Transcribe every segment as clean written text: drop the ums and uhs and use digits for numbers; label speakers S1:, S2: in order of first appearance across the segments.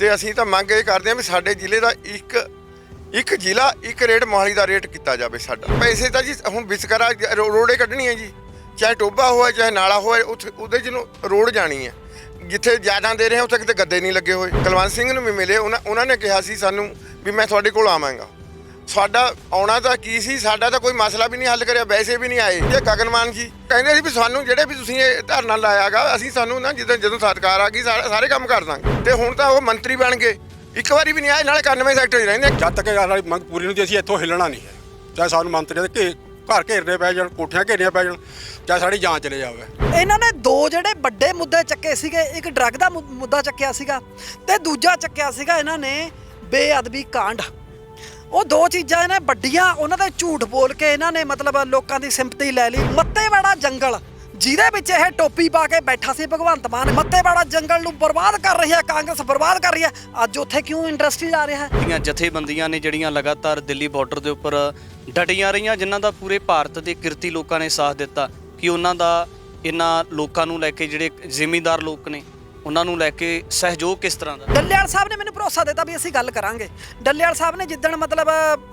S1: ਤੇ ਅਸੀਂ ਤਾਂ ਮੰਗ ਇਹ ਕਰਦੇ ਹਾਂ ਵੀ ਸਾਡੇ ਜ਼ਿਲ੍ਹੇ ਦਾ ਇੱਕ ਜ਼ਿਲ੍ਹਾ ਇੱਕ ਰੇਟ ਮੋਹਾਲੀ ਦਾ ਰੇਟ ਕੀਤਾ ਜਾਵੇ ਸਾਡਾ। ਪੈਸੇ ਤਾਂ ਜੀ ਹੁਣ ਵਿਚਕਰਾ ਰੋੜੇ ਕੱਢਣੀ ਹੈ ਜੀ, ਚਾਹੇ ਟੋਬਾ ਹੋਵੇ ਚਾਹੇ ਨਾਲਾ ਹੋਵੇ, ਉਹਦੇ ਜਿਹਨੂੰ ਰੋਡ ਜਾਣੀ ਹੈ। ਜਿੱਥੇ ਜ਼ਿਆਦਾ ਦੇ ਰਹੇ ਉੱਥੇ ਕਿਤੇ ਗੱਦੇ ਨਹੀਂ ਲੱਗੇ ਹੋਏ। ਕੁਲਵੰਤ ਸਿੰਘ ਨੂੰ ਵੀ ਮਿਲੇ, ਉਹਨਾਂ ਨੇ ਕਿਹਾ ਸੀ ਸਾਨੂੰ ਵੀ ਮੈਂ ਤੁਹਾਡੇ ਕੋਲ ਆਵਾਂਗਾ। ਸਾਡਾ ਆਉਣਾ ਤਾਂ ਕੀ ਸੀ, ਸਾਡਾ ਤਾਂ ਕੋਈ ਮਸਲਾ ਵੀ ਨਹੀਂ ਹੱਲ ਕਰਿਆ, ਵੈਸੇ ਵੀ ਨਹੀਂ ਆਏ। ਇਹ ਗਗਨਮਾਨ ਜੀ ਕਹਿੰਦੇ ਸੀ ਵੀ ਸਾਨੂੰ ਜਿਹੜੇ ਵੀ ਤੁਸੀਂ ਇਹ ਧਰਨਾ ਲਾਇਆਗਾ ਅਸੀਂ ਸਾਨੂੰ ਨਾ ਜਦੋਂ ਸਰਕਾਰ ਆ ਗਈ ਸਾਰੇ ਕੰਮ ਕਰ ਦਾਂਗੇ। ਤੇ ਹੁਣ ਤਾਂ ਉਹ ਮੰਤਰੀ ਬਣ ਗਏ, ਇੱਕ ਵਾਰੀ ਵੀ ਨਹੀਂ ਆਏ, ਨਾਲੇ 91 ਸੈਕਟਰ ਰਹਿੰਦੇ।
S2: ਜਦ ਤੱਕ ਸਾਡੀ ਮੰਗ ਪੂਰੀ ਨਹੀਂ ਹੁੰਦੀ ਅਸੀਂ ਇੱਥੋਂ ਹਿੱਲਣਾ ਨਹੀਂ ਹੈ। ਚਾਹੇ ਸਾਨੂੰ ਮੰਤਰੀਆਂ ਦੇ ਘਰ ਘੇਰਨੇ ਪੈ ਜਾਣ, ਕੋਠੀਆਂ ਘੇਰਨੀਆਂ ਪੈ ਜਾਣ, ਚਾਹੇ ਸਾਡੀ ਜਾਨ ਚਲੇ ਜਾਵੇ।
S3: ਇਹਨਾਂ ਨੇ ਦੋ ਜਿਹੜੇ ਵੱਡੇ ਮੁੱਦੇ ਚੱਕੇ ਸੀਗੇ, ਇੱਕ ਡਰੱਗ ਦਾ ਮੁੱਦਾ ਚੱਕਿਆ ਸੀਗਾ ਤੇ ਦੂਜਾ ਚੱਕਿਆ ਸੀਗਾ ਇਹਨਾਂ ਨੇ ਬੇਅਦਬੀ ਕਾਂਡ। ਉਹ ਦੋ ਚੀਜ਼ਾਂ ਇਹਨੇ ਵੱਡੀਆਂ, ਉਹਨਾਂ ਦੇ ਝੂਠ ਬੋਲ ਕੇ ਇਹਨਾਂ ਨੇ ਮਤਲਬ ਲੋਕਾਂ ਦੀ ਸਿੰਪਥੀ ਲੈ ਲਈ। ਮੱਤੇਵਾੜਾ ਜੰਗਲ ਜਿਹਦੇ ਵਿੱਚ ਇਹ ਟੋਪੀ ਪਾ ਕੇ ਬੈਠਾ ਸੀ ਭਗਵੰਤ ਮਾਨ, ਮੱਤੇਵਾੜਾ ਜੰਗਲ ਨੂੰ ਬਰਬਾਦ ਕਰ ਰਹੀ ਹੈ ਕਾਂਗਰਸ, ਬਰਬਾਦ ਕਰ ਰਹੀ ਹੈ। ਅੱਜ ਉੱਥੇ ਕਿਉਂ ਇੰਡਸਟਰੀ ਜਾ ਰਿਹਾ ਹੈ?
S4: ਜਥੇਬੰਦੀਆਂ ਨੇ ਜਿਹੜੀਆਂ ਲਗਾਤਾਰ ਦਿੱਲੀ ਬਾਰਡਰ ਦੇ ਉੱਪਰ ਡਟੀਆਂ ਰਹੀਆਂ, ਜਿਨ੍ਹਾਂ ਦਾ ਪੂਰੇ ਭਾਰਤ ਦੇ ਕਿਰਤੀ ਲੋਕਾਂ ਨੇ ਸਾਥ ਦਿੱਤਾ ਕਿ ਉਹਨਾਂ ਦਾ ਇਹਨਾਂ ਲੋਕਾਂ ਨੂੰ ਲੈ ਕੇ ਜਿਹੜੇ ਜ਼ਿਮੀਂਦਾਰ ਲੋਕ ਨੇ ਉਹਨਾਂ ਨੂੰ ਲੈ ਕੇ ਸਹਿਯੋਗ ਕਿਸ ਤਰ੍ਹਾਂ ਦਾ?
S3: ਡੱਲੇਵਾਲ ਸਾਹਿਬ ਨੇ ਮੈਨੂੰ ਭਰੋਸਾ ਦਿੱਤਾ ਵੀ ਅਸੀਂ ਗੱਲ ਕਰਾਂਗੇ। ਡੱਲੇਵਾਲ ਸਾਹਿਬ ਨੇ ਜਿੱਦਣ ਮਤਲਬ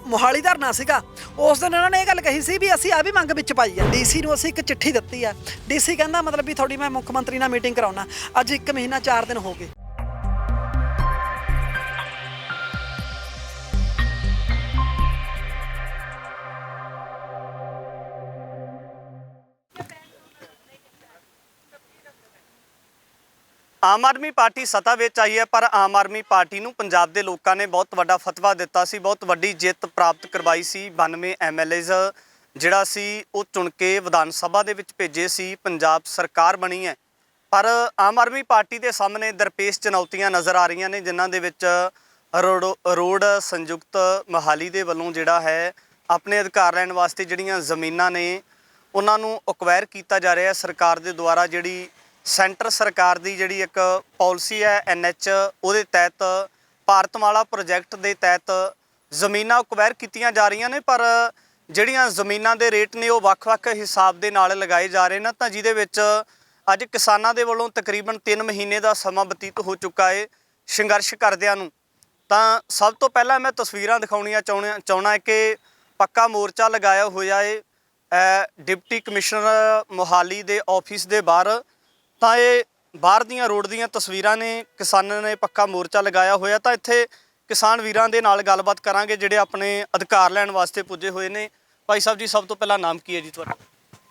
S3: ਮੋਹਾਲੀ ਧਰਨਾ ਸੀਗਾ ਉਸ ਦਿਨ ਉਹਨਾਂ ਨੇ ਇਹ ਗੱਲ ਕਹੀ ਸੀ ਵੀ ਅਸੀਂ ਆ ਵੀ ਮੰਗ ਵਿੱਚ ਪਾਈ ਆ। ਡੀਸੀ ਨੂੰ ਅਸੀਂ ਇੱਕ ਚਿੱਠੀ ਦਿੱਤੀ ਆ, ਡੀਸੀ ਕਹਿੰਦਾ ਮਤਲਬ ਵੀ ਤੁਹਾਡੀ ਮੈਂ ਮੁੱਖ ਮੰਤਰੀ ਨਾਲ ਮੀਟਿੰਗ ਕਰਾਉਣਾ। ਅੱਜ 1 ਮਹੀਨਾ 4 ਦਿਨ ਹੋ ਗਏ।
S4: ਆਮ ਆਦਮੀ ਪਾਰਟੀ ਸੱਤਾ ਵਿੱਚ ਆਈ ਹੈ, ਪਰ ਆਮ ਆਦਮੀ ਪਾਰਟੀ ਨੂੰ ਪੰਜਾਬ ਦੇ ਲੋਕਾਂ ਨੇ ਬਹੁਤ ਵੱਡਾ ਫਤਵਾ ਦਿੱਤਾ ਸੀ, ਬਹੁਤ ਵੱਡੀ ਜਿੱਤ ਪ੍ਰਾਪਤ ਕਰਵਾਈ ਸੀ। 92 ਐਮਐਲਏਜ਼ ਜਿਹੜਾ ਸੀ ਉਹ ਚੁਣ ਕੇ ਵਿਧਾਨ ਸਭਾ ਦੇ ਵਿੱਚ ਭੇਜੇ ਸੀ। ਪੰਜਾਬ ਸਰਕਾਰ ਬਣੀ ਹੈ, ਪਰ ਆਮ ਆਦਮੀ ਪਾਰਟੀ ਦੇ ਸਾਹਮਣੇ ਦਰਪੇਸ਼ ਚੁਣੌਤੀਆਂ ਨਜ਼ਰ ਆ ਰਹੀਆਂ ਨੇ, ਜਿਨ੍ਹਾਂ ਦੇ ਵਿੱਚ ਰੋਡ ਸੰਯੁਕਤ ਮੋਹਾਲੀ ਦੇ ਵੱਲੋਂ ਜਿਹੜਾ ਹੈ ਆਪਣੇ ਅਧਿਕਾਰ ਲੈਣ ਵਾਸਤੇ ਜਿਹੜੀਆਂ ਜ਼ਮੀਨਾਂ ਨੇ ਉਹਨਾਂ ਨੂੰ ਅਕਵਾਇਰ ਕੀਤਾ ਜਾ ਰਿਹਾ ਸਰਕਾਰ ਦੇ ਦੁਆਰਾ। ਜਿਹੜੀ ਸੈਂਟਰ ਸਰਕਾਰ ਦੀ ਜਿਹੜੀ ਇੱਕ ਪਾਲਿਸੀ ਹੈ NH, ਉਹਦੇ ਤਹਿਤ ਭਾਰਤਮਾਲਾ ਪ੍ਰੋਜੈਕਟ ਦੇ ਤਹਿਤ ਜ਼ਮੀਨਾਂ ਅਕਵਾਇਰ ਕੀਤੀਆਂ ਜਾ ਰਹੀਆਂ ਨੇ, ਪਰ ਜਿਹੜੀਆਂ ਜ਼ਮੀਨਾਂ ਦੇ ਰੇਟ ਨੇ ਉਹ ਵੱਖ-ਵੱਖ ਹਿਸਾਬ ਦੇ ਨਾਲ ਲਗਾਏ ਜਾ ਰਹੇ ਨੇ। ਤਾਂ ਜਿਹਦੇ ਵਿੱਚ ਅੱਜ ਕਿਸਾਨਾਂ ਦੇ ਵੱਲੋਂ ਤਕਰੀਬਨ 3 ਮਹੀਨੇ ਦਾ ਸਮਾਂ ਬਤੀਤ ਹੋ ਚੁੱਕਾ ਹੈ ਸੰਘਰਸ਼ ਕਰਦਿਆਂ ਨੂੰ। ਤਾਂ ਸਭ ਤੋਂ ਪਹਿਲਾਂ ਮੈਂ ਤਸਵੀਰਾਂ ਦਿਖਾਉਣੀਆਂ ਚਾਹੁੰਦਾ ਕਿ ਪੱਕਾ ਮੋਰਚਾ ਲਗਾਇਆ ਹੋਇਆ ਹੈ ਡਿਪਟੀ ਕਮਿਸ਼ਨਰ ਮੋਹਾਲੀ ਦੇ ਆਫਿਸ ਦੇ ਬਾਹਰ। ਤਾਂ ਇਹ ਬਾਹਰ ਦੀਆਂ ਰੋਡ ਦੀਆਂ ਤਸਵੀਰਾਂ ਨੇ, ਕਿਸਾਨਾਂ ਨੇ ਪੱਕਾ ਮੋਰਚਾ ਲਗਾਇਆ ਹੋਇਆ। ਤਾਂ ਇੱਥੇ ਕਿਸਾਨ ਵੀਰਾਂ ਦੇ ਨਾਲ ਗੱਲਬਾਤ ਕਰਾਂਗੇ ਜਿਹੜੇ ਆਪਣੇ ਅਧਿਕਾਰ ਲੈਣ ਵਾਸਤੇ ਪੁੱਜੇ ਹੋਏ ਨੇ। ਭਾਈ ਸਾਹਿਬ ਜੀ, ਸਭ ਤੋਂ ਪਹਿਲਾਂ ਨਾਮ ਕੀ ਹੈ ਜੀ ਤੁਹਾਡਾ?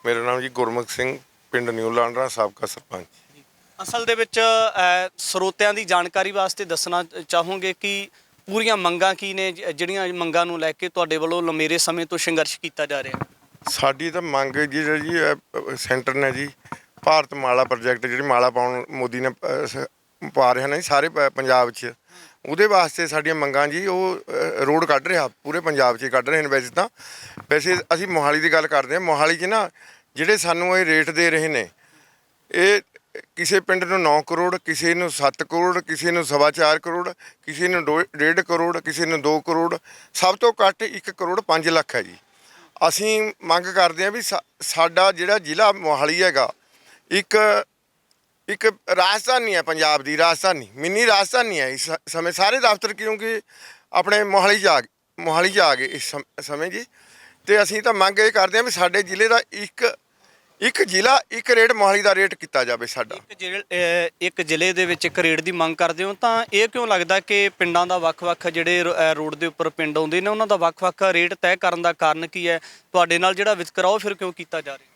S1: ਮੇਰਾ ਨਾਮ ਜੀ ਗੁਰਮੁਖ ਸਿੰਘ, ਪਿੰਡ ਨਿਊ ਲਾਂਡਰਾ, ਸਾਬਕਾ ਸਰਪੰਚ।
S4: ਅਸਲ ਦੇ ਵਿੱਚ ਸਰੋਤਿਆਂ ਦੀ ਜਾਣਕਾਰੀ ਵਾਸਤੇ ਦੱਸਣਾ ਚਾਹੋਗੇ ਕਿ ਪੂਰੀਆਂ ਮੰਗਾਂ ਕੀ ਨੇ, ਜਿਹੜੀਆਂ ਮੰਗਾਂ ਨੂੰ ਲੈ ਕੇ ਤੁਹਾਡੇ ਵੱਲੋਂ ਲੰਮੇਰੇ ਸਮੇਂ ਤੋਂ ਸੰਘਰਸ਼ ਕੀਤਾ ਜਾ ਰਿਹਾ?
S1: ਸਾਡੀ ਤਾਂ ਮੰਗ ਜੀ ਸੈਂਟਰ ਨੇ ਜੀ ਭਾਰਤਮਾਲਾ ਪ੍ਰੋਜੈਕਟ ਜਿਹੜੀ ਮਾਲਾ ਪਾਉਣ ਮੋਦੀ ਨੇ ਪਾ ਰਿਹਾ ਨੇ ਸਾਰੇ ਪੰਜਾਬ 'ਚ, ਉਹਦੇ ਵਾਸਤੇ ਸਾਡੀਆਂ ਮੰਗਾਂ ਜੀ ਉਹ ਰੋਡ ਕੱਢ ਰਿਹਾ, ਪੂਰੇ ਪੰਜਾਬ 'ਚ ਕੱਢ ਰਹੇ ਨੇ। ਵੈਸੇ ਅਸੀਂ ਮੋਹਾਲੀ ਦੀ ਗੱਲ ਕਰਦੇ ਹਾਂ। ਮੋਹਾਲੀ 'ਚ ਨਾ ਜਿਹੜੇ ਸਾਨੂੰ ਇਹ ਰੇਟ ਦੇ ਰਹੇ ਨੇ, ਇਹ ਕਿਸੇ ਪਿੰਡ ਨੂੰ 9 ਕਰੋੜ, ਕਿਸੇ ਨੂੰ 7 ਕਰੋੜ, ਕਿਸੇ ਨੂੰ 4.25 ਕਰੋੜ, ਕਿਸੇ ਨੂੰ 1.5 ਕਰੋੜ, ਕਿਸੇ ਨੂੰ 2 ਕਰੋੜ, ਸਭ ਤੋਂ ਘੱਟ 1 ਕਰੋੜ 5 ਲੱਖ ਹੈ ਜੀ। ਅਸੀਂ ਮੰਗ ਕਰਦੇ ਹਾਂ ਵੀ ਸਾਡਾ ਜਿਹੜਾ ਜ਼ਿਲ੍ਹਾ ਮੋਹਾਲੀ ਹੈਗਾ ਇੱਕ ਰਾਜਧਾਨੀ ਹੈ, ਪੰਜਾਬ ਦੀ ਰਾਜਧਾਨੀ, ਮਿੰਨੀ ਰਾਜਧਾਨੀ ਹੈ ਇਸ ਸਮੇਂ। ਸਾਰੇ ਦਫ਼ਤਰ ਕਿਉਂਕਿ ਆਪਣੇ ਮੋਹਾਲੀ 'ਚ ਆ ਗਏ ਇਸ ਸਮੇਂ ਜੀ। ਤੇ ਅਸੀਂ ਤਾਂ ਮੰਗ ਇਹ ਕਰਦੇ ਹਾਂ ਵੀ ਸਾਡੇ ਜ਼ਿਲ੍ਹੇ ਦਾ ਇੱਕ ਜ਼ਿਲ੍ਹਾ ਇੱਕ ਰੇਟ ਮੋਹਾਲੀ ਦਾ ਰੇਟ ਕੀਤਾ ਜਾਵੇ ਸਾਡਾ।
S4: ਇੱਕ ਜ਼ਿਲ੍ਹੇ ਦੇ ਵਿੱਚ ਇੱਕ ਰੇਟ ਦੀ ਮੰਗ ਕਰਦੇ ਹੋ, ਤਾਂ ਇਹ ਕਿਉਂ ਲੱਗਦਾ ਕਿ ਪਿੰਡਾਂ ਦਾ ਵੱਖ-ਵੱਖ ਜਿਹੜੇ ਰੋਡ ਦੇ ਉੱਪਰ ਪਿੰਡ ਆਉਂਦੇ ਨੇ ਉਹਨਾਂ ਦਾ ਵੱਖ-ਵੱਖ ਰੇਟ ਤੈਅ ਕਰਨ ਦਾ ਕਾਰਨ ਕੀ ਹੈ? ਤੁਹਾਡੇ ਨਾਲ ਜਿਹੜਾ ਵਿਤਕਰਾ ਉਹ ਫਿਰ ਕਿਉਂ ਕੀਤਾ ਜਾ ਰਿਹਾ?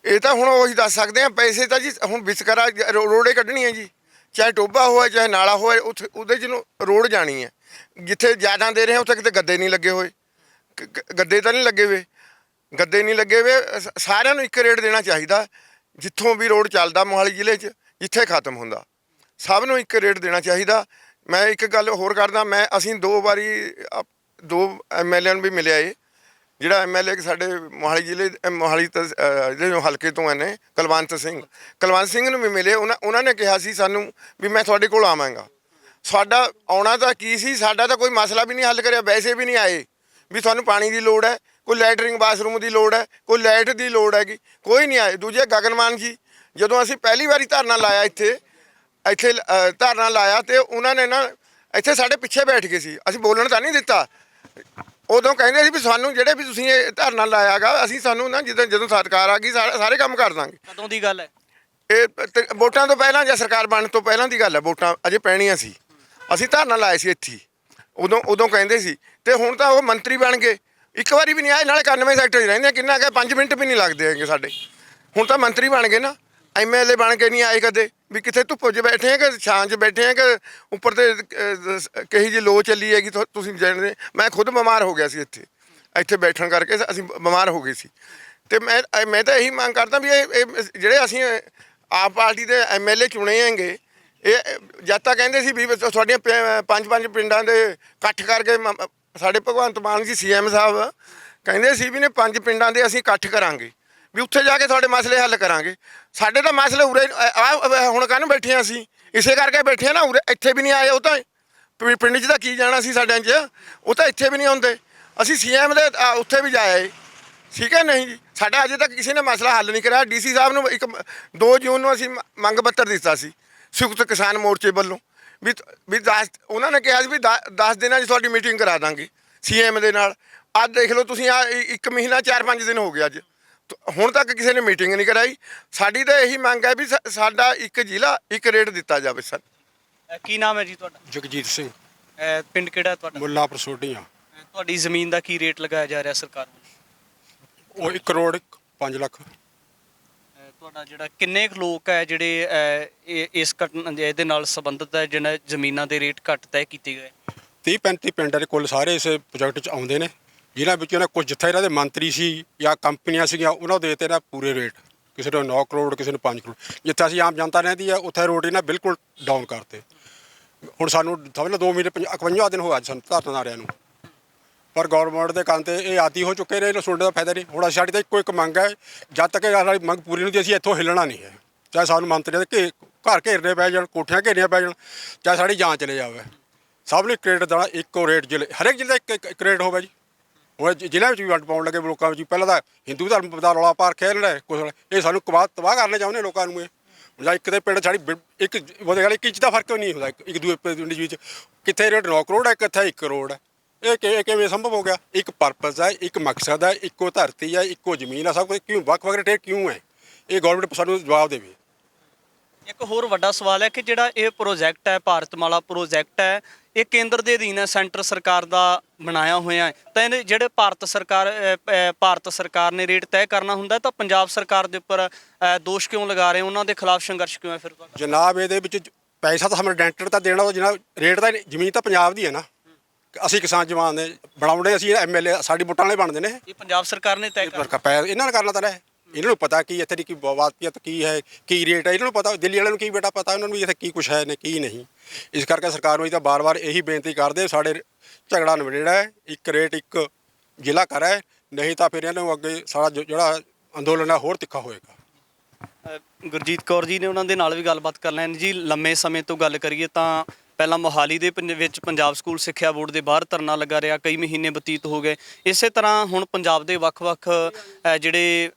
S1: ਇਹ ਤਾਂ ਹੁਣ ਉਹੀ ਦੱਸ ਸਕਦੇ ਹਾਂ। ਪੈਸੇ ਤਾਂ ਜੀ ਹੁਣ ਵਿਚਕਰਾ ਰੋੜੇ ਕੱਢਣੀ ਹੈ ਜੀ, ਚਾਹੇ ਟੋਬਾ ਹੋਵੇ ਚਾਹੇ ਨਾਲਾ ਹੋਵੇ, ਉਹਦੇ ਜਿਹਨੂੰ ਰੋਡ ਜਾਣੀ ਹੈ। ਜਿੱਥੇ ਜ਼ਿਆਦਾ ਦੇ ਰਹੇ ਉੱਥੇ ਕਿਤੇ ਗੱਦੇ ਨਹੀਂ ਲੱਗੇ ਹੋਏ, ਗੱਦੇ ਤਾਂ ਨਹੀਂ ਲੱਗੇ ਵੇ, ਸਾਰਿਆਂ ਨੂੰ ਇੱਕ ਰੇਟ ਦੇਣਾ ਚਾਹੀਦਾ। ਜਿੱਥੋਂ ਵੀ ਰੋਡ ਚੱਲਦਾ ਮੋਹਾਲੀ ਜ਼ਿਲ੍ਹੇ 'ਚ, ਜਿੱਥੇ ਖਤਮ ਹੁੰਦਾ, ਸਭ ਨੂੰ ਇੱਕ ਰੇਟ ਦੇਣਾ ਚਾਹੀਦਾ। ਮੈਂ ਇੱਕ ਗੱਲ ਹੋਰ ਕਰਦਾ, ਅਸੀਂ 2 ਵਾਰੀ 2 MLA ਨੂੰ ਵੀ ਮਿਲਿਆ ਏ। ਜਿਹੜਾ MLA ਸਾਡੇ ਮੋਹਾਲੀ ਜ਼ਿਲ੍ਹੇ ਮੋਹਾਲੀ ਜਿਹੜੇ ਹਲਕੇ ਤੋਂ ਨੇ ਕੁਲਵੰਤ ਸਿੰਘ ਨੂੰ ਵੀ ਮਿਲੇ। ਉਹਨਾਂ ਨੇ ਕਿਹਾ ਸੀ ਸਾਨੂੰ ਵੀ ਮੈਂ ਤੁਹਾਡੇ ਕੋਲ ਆਵਾਂਗਾ। ਸਾਡਾ ਆਉਣਾ ਤਾਂ ਕੀ ਸੀ, ਸਾਡਾ ਤਾਂ ਕੋਈ ਮਸਲਾ ਵੀ ਨਹੀਂ ਹੱਲ ਕਰਿਆ, ਵੈਸੇ ਵੀ ਨਹੀਂ ਆਏ। ਵੀ ਤੁਹਾਨੂੰ ਪਾਣੀ ਦੀ ਲੋੜ ਹੈ, ਕੋਈ ਲੈਟਰਿੰਗ ਬਾਥਰੂਮ ਦੀ ਲੋੜ ਹੈ, ਕੋਈ ਲਾਈਟ ਦੀ ਲੋੜ ਹੈਗੀ, ਕੋਈ ਨਹੀਂ ਆਏ। ਦੂਜੇ ਗਗਨਮਾਨ ਜੀ, ਜਦੋਂ ਅਸੀਂ ਪਹਿਲੀ ਵਾਰੀ ਧਰਨਾ ਲਾਇਆ ਇੱਥੇ ਧਰਨਾ ਲਾਇਆ ਤੇ ਉਹਨਾਂ ਨੇ ਨਾ ਇੱਥੇ ਸਾਡੇ ਪਿੱਛੇ ਬੈਠ ਗਏ ਸੀ, ਅਸੀਂ ਬੋਲਣ ਤਾਂ ਨਹੀਂ ਦਿੱਤਾ। ਉਦੋਂ ਕਹਿੰਦੇ ਸੀ ਵੀ ਸਾਨੂੰ ਜਿਹੜੇ ਵੀ ਤੁਸੀਂ ਇਹ ਧਰਨਾ ਲਾਇਆਗਾ ਅਸੀਂ ਸਾਨੂੰ ਨਾ ਜਦੋਂ ਸਰਕਾਰ ਆ ਗਈ ਸਾਰੇ ਕੰਮ ਕਰ ਦਾਂਗੇ।
S4: ਕਦੋਂ ਦੀ ਗੱਲ ਹੈ?
S1: ਇਹ ਵੋਟਾਂ ਤੋਂ ਪਹਿਲਾਂ ਜਾਂ ਸਰਕਾਰ ਬਣਨ ਤੋਂ ਪਹਿਲਾਂ ਦੀ ਗੱਲ ਹੈ, ਵੋਟਾਂ ਅਜੇ ਪੈਣੀਆਂ ਸੀ, ਅਸੀਂ ਧਰਨਾ ਲਾਏ ਸੀ ਇੱਥੇ ਹੀ। ਉਦੋਂ ਕਹਿੰਦੇ ਸੀ, ਤੇ ਹੁਣ ਤਾਂ ਉਹ ਮੰਤਰੀ ਬਣ ਗਏ, ਇੱਕ ਵਾਰੀ ਵੀ ਨਹੀਂ ਆਏ, ਨਾਲੇ 91 ਸੈਕਟਰ 'ਚ ਰਹਿੰਦੇ ਆ, ਕਿੰਨਾ ਕਿ 5 ਮਿੰਟ ਵੀ ਨਹੀਂ ਲੱਗਦੇ ਹੈਗੇ ਸਾਡੇ। ਹੁਣ ਤਾਂ ਮੰਤਰੀ ਬਣ ਗਏ ਨਾ, MLA ਬਣ ਕੇ ਨਹੀਂ ਆਏ ਕਦੇ ਵੀ। ਕਿੱਥੇ ਧੁੱਪ 'ਚ ਬੈਠੇ ਆ ਕਿ ਛਾਂ 'ਚ ਬੈਠੇ ਆ ਕਿ ਉੱਪਰ ਤੇ ਕਹੀ ਜਿਹੀ ਲੋ ਚੱਲੀ ਹੈਗੀ ਤੁਸੀਂ ਜਾਣਦੇ। ਮੈਂ ਖੁਦ ਬਿਮਾਰ ਹੋ ਗਿਆ ਸੀ ਇੱਥੇ ਬੈਠਣ ਕਰਕੇ, ਅਸੀਂ ਬਿਮਾਰ ਹੋ ਗਏ ਸੀ। ਤੇ ਮੈਂ ਤਾਂ ਇਹੀ ਮੰਗ ਕਰਦਾ ਵੀ ਇਹ ਜਿਹੜੇ ਅਸੀਂ ਆਪ ਪਾਰਟੀ ਦੇ MLA ਚੁਣੇ ਹੈਗੇ, ਇਹ ਜਦ ਤਾਂ ਕਹਿੰਦੇ ਸੀ ਵੀ ਤੁਹਾਡੀਆਂ 5 ਪਿੰਡਾਂ ਦੇ ਇਕੱਠ ਕਰਕੇ ਸਾਡੇ ਭਗਵੰਤ ਮਾਨ ਜੀ CM ਸਾਹਿਬ ਕਹਿੰਦੇ ਸੀ ਵੀ ਨੇ 5 ਪਿੰਡਾਂ ਦੇ ਅਸੀਂ ਇਕੱਠ ਕਰਾਂਗੇ ਵੀ ਉੱਥੇ ਜਾ ਕੇ ਤੁਹਾਡੇ ਮਸਲੇ ਹੱਲ ਕਰਾਂਗੇ। ਸਾਡੇ ਤਾਂ ਮਸਲੇ ਉਰੇ ਹੁਣ ਕਾਹਨੂੰ ਬੈਠੇ ਹਾਂ ਅਸੀਂ, ਇਸੇ ਕਰਕੇ ਬੈਠੇ ਹਾਂ ਨਾ। ਉਰੇ ਇੱਥੇ ਵੀ ਨਹੀਂ ਆਏ, ਉਹ ਤਾਂ ਪਿੰਡ 'ਚ ਤਾਂ ਕੀ ਜਾਣਾ ਸੀ ਸਾਡਿਆਂ 'ਚ, ਉਹ ਤਾਂ ਇੱਥੇ ਵੀ ਨਹੀਂ ਆਉਂਦੇ। ਅਸੀਂ CM ਦੇ ਉੱਥੇ ਵੀ ਜਾਏ, ਠੀਕ ਹੈ ਨਹੀਂ ਜੀ। ਸਾਡਾ ਅਜੇ ਤੱਕ ਕਿਸੇ ਨੇ ਮਸਲਾ ਹੱਲ ਨਹੀਂ ਕਰਿਆ। DC ਸਾਹਿਬ ਨੂੰ 2 ਜੂਨ ਨੂੰ ਅਸੀਂ ਮੰਗ ਪੱਤਰ ਦਿੱਤਾ ਸੀ ਸੰਯੁਕਤ ਕਿਸਾਨ ਮੋਰਚੇ ਵੱਲੋਂ ਵੀ ਉਹਨਾਂ ਨੇ ਕਿਹਾ ਸੀ ਵੀ 10 ਦਿਨਾਂ 'ਚ ਤੁਹਾਡੀ ਮੀਟਿੰਗ ਕਰਾ ਦਾਂਗੇ CM ਦੇ ਨਾਲ। ਅੱਜ ਦੇਖ ਲਓ ਤੁਸੀਂ, 1 ਮਹੀਨਾ 4-5 ਦਿਨ ਹੋ ਗਏ ਅੱਜ, ਹੁਣ ਤੱਕ ਕਿਸੇ ਨੇ ਮੀਟਿੰਗ ਨਹੀਂ ਕਰਾਈ। ਸਾਡੀ ਤਾਂ ਇਹੀ ਮੰਗ ਹੈ ਵੀ ਸਾਡਾ ਇੱਕ ਜ਼ਿਲ੍ਹਾ ਇੱਕ ਰੇਟ ਦਿੱਤਾ ਜਾਵੇ। ਸਰ
S4: ਕੀ ਨਾਮ ਹੈ ਜੀ ਤੁਹਾਡਾ?
S2: ਜਗਜੀਤ ਸਿੰਘ,
S4: ਪਿੰਡ ਕਿਹੜਾ ਤੁਹਾਡਾ?
S2: ਮੁੱਲਾਪੁਰ ਸੋਢੀਆਂ।
S4: ਤੁਹਾਡੀ ਜ਼ਮੀਨ ਦਾ ਕੀ ਰੇਟ ਲਗਾਇਆ ਜਾ ਰਿਹਾ ਸਰਕਾਰ ਵੱਲੋਂ?
S2: ਉਹ 1 ਕਰੋੜ 5 ਲੱਖ।
S4: ਤੁਹਾਡਾ ਜਿਹੜਾ ਕਿੰਨੇ ਕੁ ਲੋਕ ਹੈ ਜਿਹੜੇ ਇਸ ਇਹਦੇ ਨਾਲ ਸੰਬੰਧਿਤ ਹੈ, ਜਿਹਨਾਂ ਜ਼ਮੀਨਾਂ ਦੇ ਰੇਟ ਘੱਟ ਤੈਅ ਕੀਤੇ ਗਏ?
S2: 30-35 ਪਿੰਡਾਂ ਦੇ ਕੁੱਲ ਸਾਰੇ ਇਸ ਪ੍ਰੋਜੈਕਟ 'ਚ ਆਉਂਦੇ ਨੇ, ਜਿਨ੍ਹਾਂ ਵਿੱਚੋਂ ਕੁਝ ਜਿੱਥੇ ਇਹਨਾਂ ਦੇ ਮੰਤਰੀ ਸੀ ਜਾਂ ਕੰਪਨੀਆਂ ਸੀਗੀਆਂ ਉਹਨਾਂ ਨੂੰ ਦੇਤੇ ਨਾ ਪੂਰੇ ਰੇਟ। ਕਿਸੇ ਨੂੰ 9 ਕਰੋੜ, ਕਿਸੇ ਨੂੰ 5 ਕਰੋੜ। ਜਿੱਥੇ ਅਸੀਂ ਆਮ ਜਨਤਾ ਰਹਿੰਦੀ ਆ ਉੱਥੇ ਰੇਟ ਇਹਨਾਂ ਬਿਲਕੁਲ ਡਾਊਨ ਕਰਤੇ। ਹੁਣ ਸਾਨੂੰ ਸਮਝ ਲਓ 2 ਮਹੀਨੇ 51 ਦਿਨ ਹੋ ਅੱਜ ਸਾਨੂੰ ਧਰਨਾਰਿਆਂ ਨੂੰ, ਪਰ ਗੌਰਮੈਂਟ ਦੇ ਕੰਨ ਤੇ ਇਹ ਆਦੀ ਹੋ ਚੁੱਕੇ ਨੇ, ਇਹਨਾਂ ਸੁਣਨ ਦਾ ਫਾਇਦਾ ਨਹੀਂ। ਹੁਣ ਸਾਡੀ ਤਾਂ ਇੱਕੋ ਇੱਕ ਮੰਗ ਹੈ, ਜਦ ਤੱਕ ਇਹ ਸਾਡੀ ਮੰਗ ਪੂਰੀ ਨਹੀਂ ਹੁੰਦੀ ਅਸੀਂ ਇੱਥੋਂ ਹਿੱਲਣਾ ਨਹੀਂ ਹੈ। ਚਾਹੇ ਸਾਨੂੰ ਮੰਤਰੀਆਂ ਦੇ ਘਰ ਘੇਰਨੇ ਪੈ ਜਾਣ, ਕੋਠੀਆਂ ਘੇਰਨੀਆਂ ਪੈ ਜਾਣ, ਚਾਹੇ ਸਾਡੀ ਜਾਨ ਚਲੇ ਜਾਵੇ। ਸਭ ਨੂੰ ਇੱਕ ਰੇਟ ਦੇਣਾ, ਇੱਕੋ ਰੇਟ ਜ਼ਿਲ੍ਹੇ, ਹਰੇਕ ਜ਼ਿਲ੍ਹੇ ਦਾ ਇੱਕ ਰੇਟ ਹੋਵੇ ਜੀ। ਹੁਣ ਜ਼ਿਲ੍ਹਿਆਂ ਵਿੱਚ ਵੀ ਵੰਡ ਪਾਉਣ ਲੱਗੇ ਲੋਕਾਂ ਵਿੱਚ। ਪਹਿਲਾਂ ਤਾਂ ਹਿੰਦੂ ਧਰਮ ਦਾ ਰੌਲਾ ਪਾ ਰੱਖਿਆ ਇਹਨਾਂ ਨੇ ਕੁਛ, ਇਹ ਸਾਨੂੰ ਤਬਾਹ ਕਰਨਾ ਚਾਹੁੰਦੇ ਲੋਕਾਂ ਨੂੰ। ਇਹ ਜਾਂ ਇੱਕ ਦੇ ਪਿੰਡ ਸਾਡੀ ਇੱਕ ਉਹਦੇ ਨਾਲ 1 ਇੰਚ ਦਾ ਫਰਕ ਨਹੀਂ ਹੁੰਦਾ ਇੱਕ ਦੂਜੇ ਪਿੰਡ ਵਿੱਚ। ਕਿੱਥੇ ਰੇਟ 9 ਕਰੋੜ ਹੈ, ਕਿੱਥੇ 1 ਕਰੋੜ ਹੈ। ਇਹ ਕਿਵੇਂ ਸੰਭਵ ਹੋ ਗਿਆ? ਇੱਕ ਪਰਪਸ ਹੈ, ਇੱਕ ਮਕਸਦ ਹੈ, ਇੱਕੋ ਧਰਤੀ ਹੈ, ਇੱਕੋ ਜ਼ਮੀਨ ਹੈ, ਸਭ ਕੁਝ ਕਿਉਂ ਵੱਖ-ਵੱਖ ਰੇਟ ਕਿਉਂ ਹੈ? ਇਹ ਗੌਰਮੈਂਟ ਸਾਨੂੰ ਜਵਾਬ ਦੇਵੇ।
S4: ਇੱਕ ਹੋਰ ਵੱਡਾ ਸਵਾਲ ਹੈ ਕਿ ਜਿਹੜਾ ਇਹ ਪ੍ਰੋਜੈਕਟ ਹੈ, ਭਾਰਤਮਾਲਾ ਪ੍ਰੋਜੈਕਟ ਹੈ, ਇਹ ਕੇਂਦਰ ਦੇ ਅਧੀਨ ਹੈ, ਸੈਂਟਰ ਸਰਕਾਰ ਦਾ ਬਣਾਇਆ ਹੋਇਆ ਹੈ। ਤਾਂ ਇਹਨੇ ਜਿਹੜੇ ਭਾਰਤ ਸਰਕਾਰ ਨੇ ਰੇਟ ਤੈਅ ਕਰਨਾ ਹੁੰਦਾ, ਤਾਂ ਪੰਜਾਬ ਸਰਕਾਰ ਦੇ ਉੱਪਰ ਦੋਸ਼ ਕਿਉਂ ਲਗਾ ਰਹੇ, ਉਹਨਾਂ ਦੇ ਖਿਲਾਫ ਸੰਘਰਸ਼ ਕਿਉਂ ਹੈ ਫਿਰ ਤੁਹਾਡਾ?
S2: ਜਨਾਬ ਇਹਦੇ ਵਿੱਚ ਪੈਸਾ ਤਾਂ ਸਾਨੂੰ ਡੈਂਟਰ ਤਾਂ ਦੇਣਾ, ਜਨਾਬ ਰੇਟ ਤਾਂ ਜ਼ਮੀਨ ਤਾਂ ਪੰਜਾਬ ਦੀ ਹੈ ਨਾ। ਅਸੀਂ ਕਿਸਾਨ ਜਵਾਨ ਨੇ ਬਣਾਉਣੇ, ਅਸੀਂ MLA ਸਾਡੀ ਵੋਟਾਂ ਵਾਲੇ ਬਣਦੇ ਨੇ।
S4: ਇਹ ਪੰਜਾਬ ਸਰਕਾਰ ਨੇ ਤੈਅ ਕਰਨਾ,
S2: ਇਹਨਾਂ ਨੇ ਕਰਨਾ ਤਾਂ ਰਹਿ। ਇਹਨਾਂ ਨੂੰ ਪਤਾ ਕੀ ਇੱਥੇ ਦੀ ਕੀ ਵਾਕਈਅਤ ਕੀ ਹੈ, ਕੀ ਰੇਟ ਹੈ, ਇਹਨਾਂ ਨੂੰ ਪਤਾ। ਦਿੱਲੀ ਵਾਲਿਆਂ ਨੂੰ ਕੀ ਬੇਟਾ ਪਤਾ ਉਹਨਾਂ ਨੂੰ ਵੀ ਇੱਥੇ ਕੀ ਕੁਛ ਹੈ ਨੇ ਕੀ ਨਹੀਂ। ਇਸ ਕਰਕੇ ਸਰਕਾਰ ਨੂੰ ਤਾਂ ਬਾਰ-ਬਾਰ ਇਹੀ ਬੇਨਤੀ ਕਰਦੇ, ਸਾਡੇ ਝਗੜਾ ਨਿਬੇੜਾ ਹੈ, ਇੱਕ ਰੇਟ ਇੱਕ ਜ਼ਿਲ੍ਹਾ ਕਰੇ, ਨਹੀਂ ਤਾਂ ਫਿਰ ਇਹਨਾਂ ਨੂੰ ਅੱਗੇ ਸਾਡਾ ਜਿਹੜਾ ਅੰਦੋਲਨ ਹੈ ਹੋਰ ਤਿੱਖਾ ਹੋਏਗਾ।
S4: ਗੁਰਜੀਤ ਕੌਰ ਜੀ ਨੇ, ਉਹਨਾਂ ਦੇ ਨਾਲ ਵੀ ਗੱਲਬਾਤ ਕਰ ਲੈਣ ਜੀ। ਲੰਮੇ ਸਮੇਂ ਤੋਂ ਗੱਲ ਕਰੀਏ ਤਾਂ ਪਹਿਲਾਂ ਮੋਹਾਲੀ ਦੇ ਵਿੱਚ ਪੰਜਾਬ ਸਕੂਲ ਸਿੱਖਿਆ ਬੋਰਡ ਦੇ ਬਾਹਰ ਧਰਨਾ ਲੱਗਾ ਰਿਹਾ, ਕਈ ਮਹੀਨੇ ਬਤੀਤ ਹੋ ਗਏ। ਇਸੇ ਤਰ੍ਹਾਂ ਹੁਣ ਪੰਜਾਬ ਦੇ ਵੱਖ-ਵੱਖ ਜਿਹੜੇ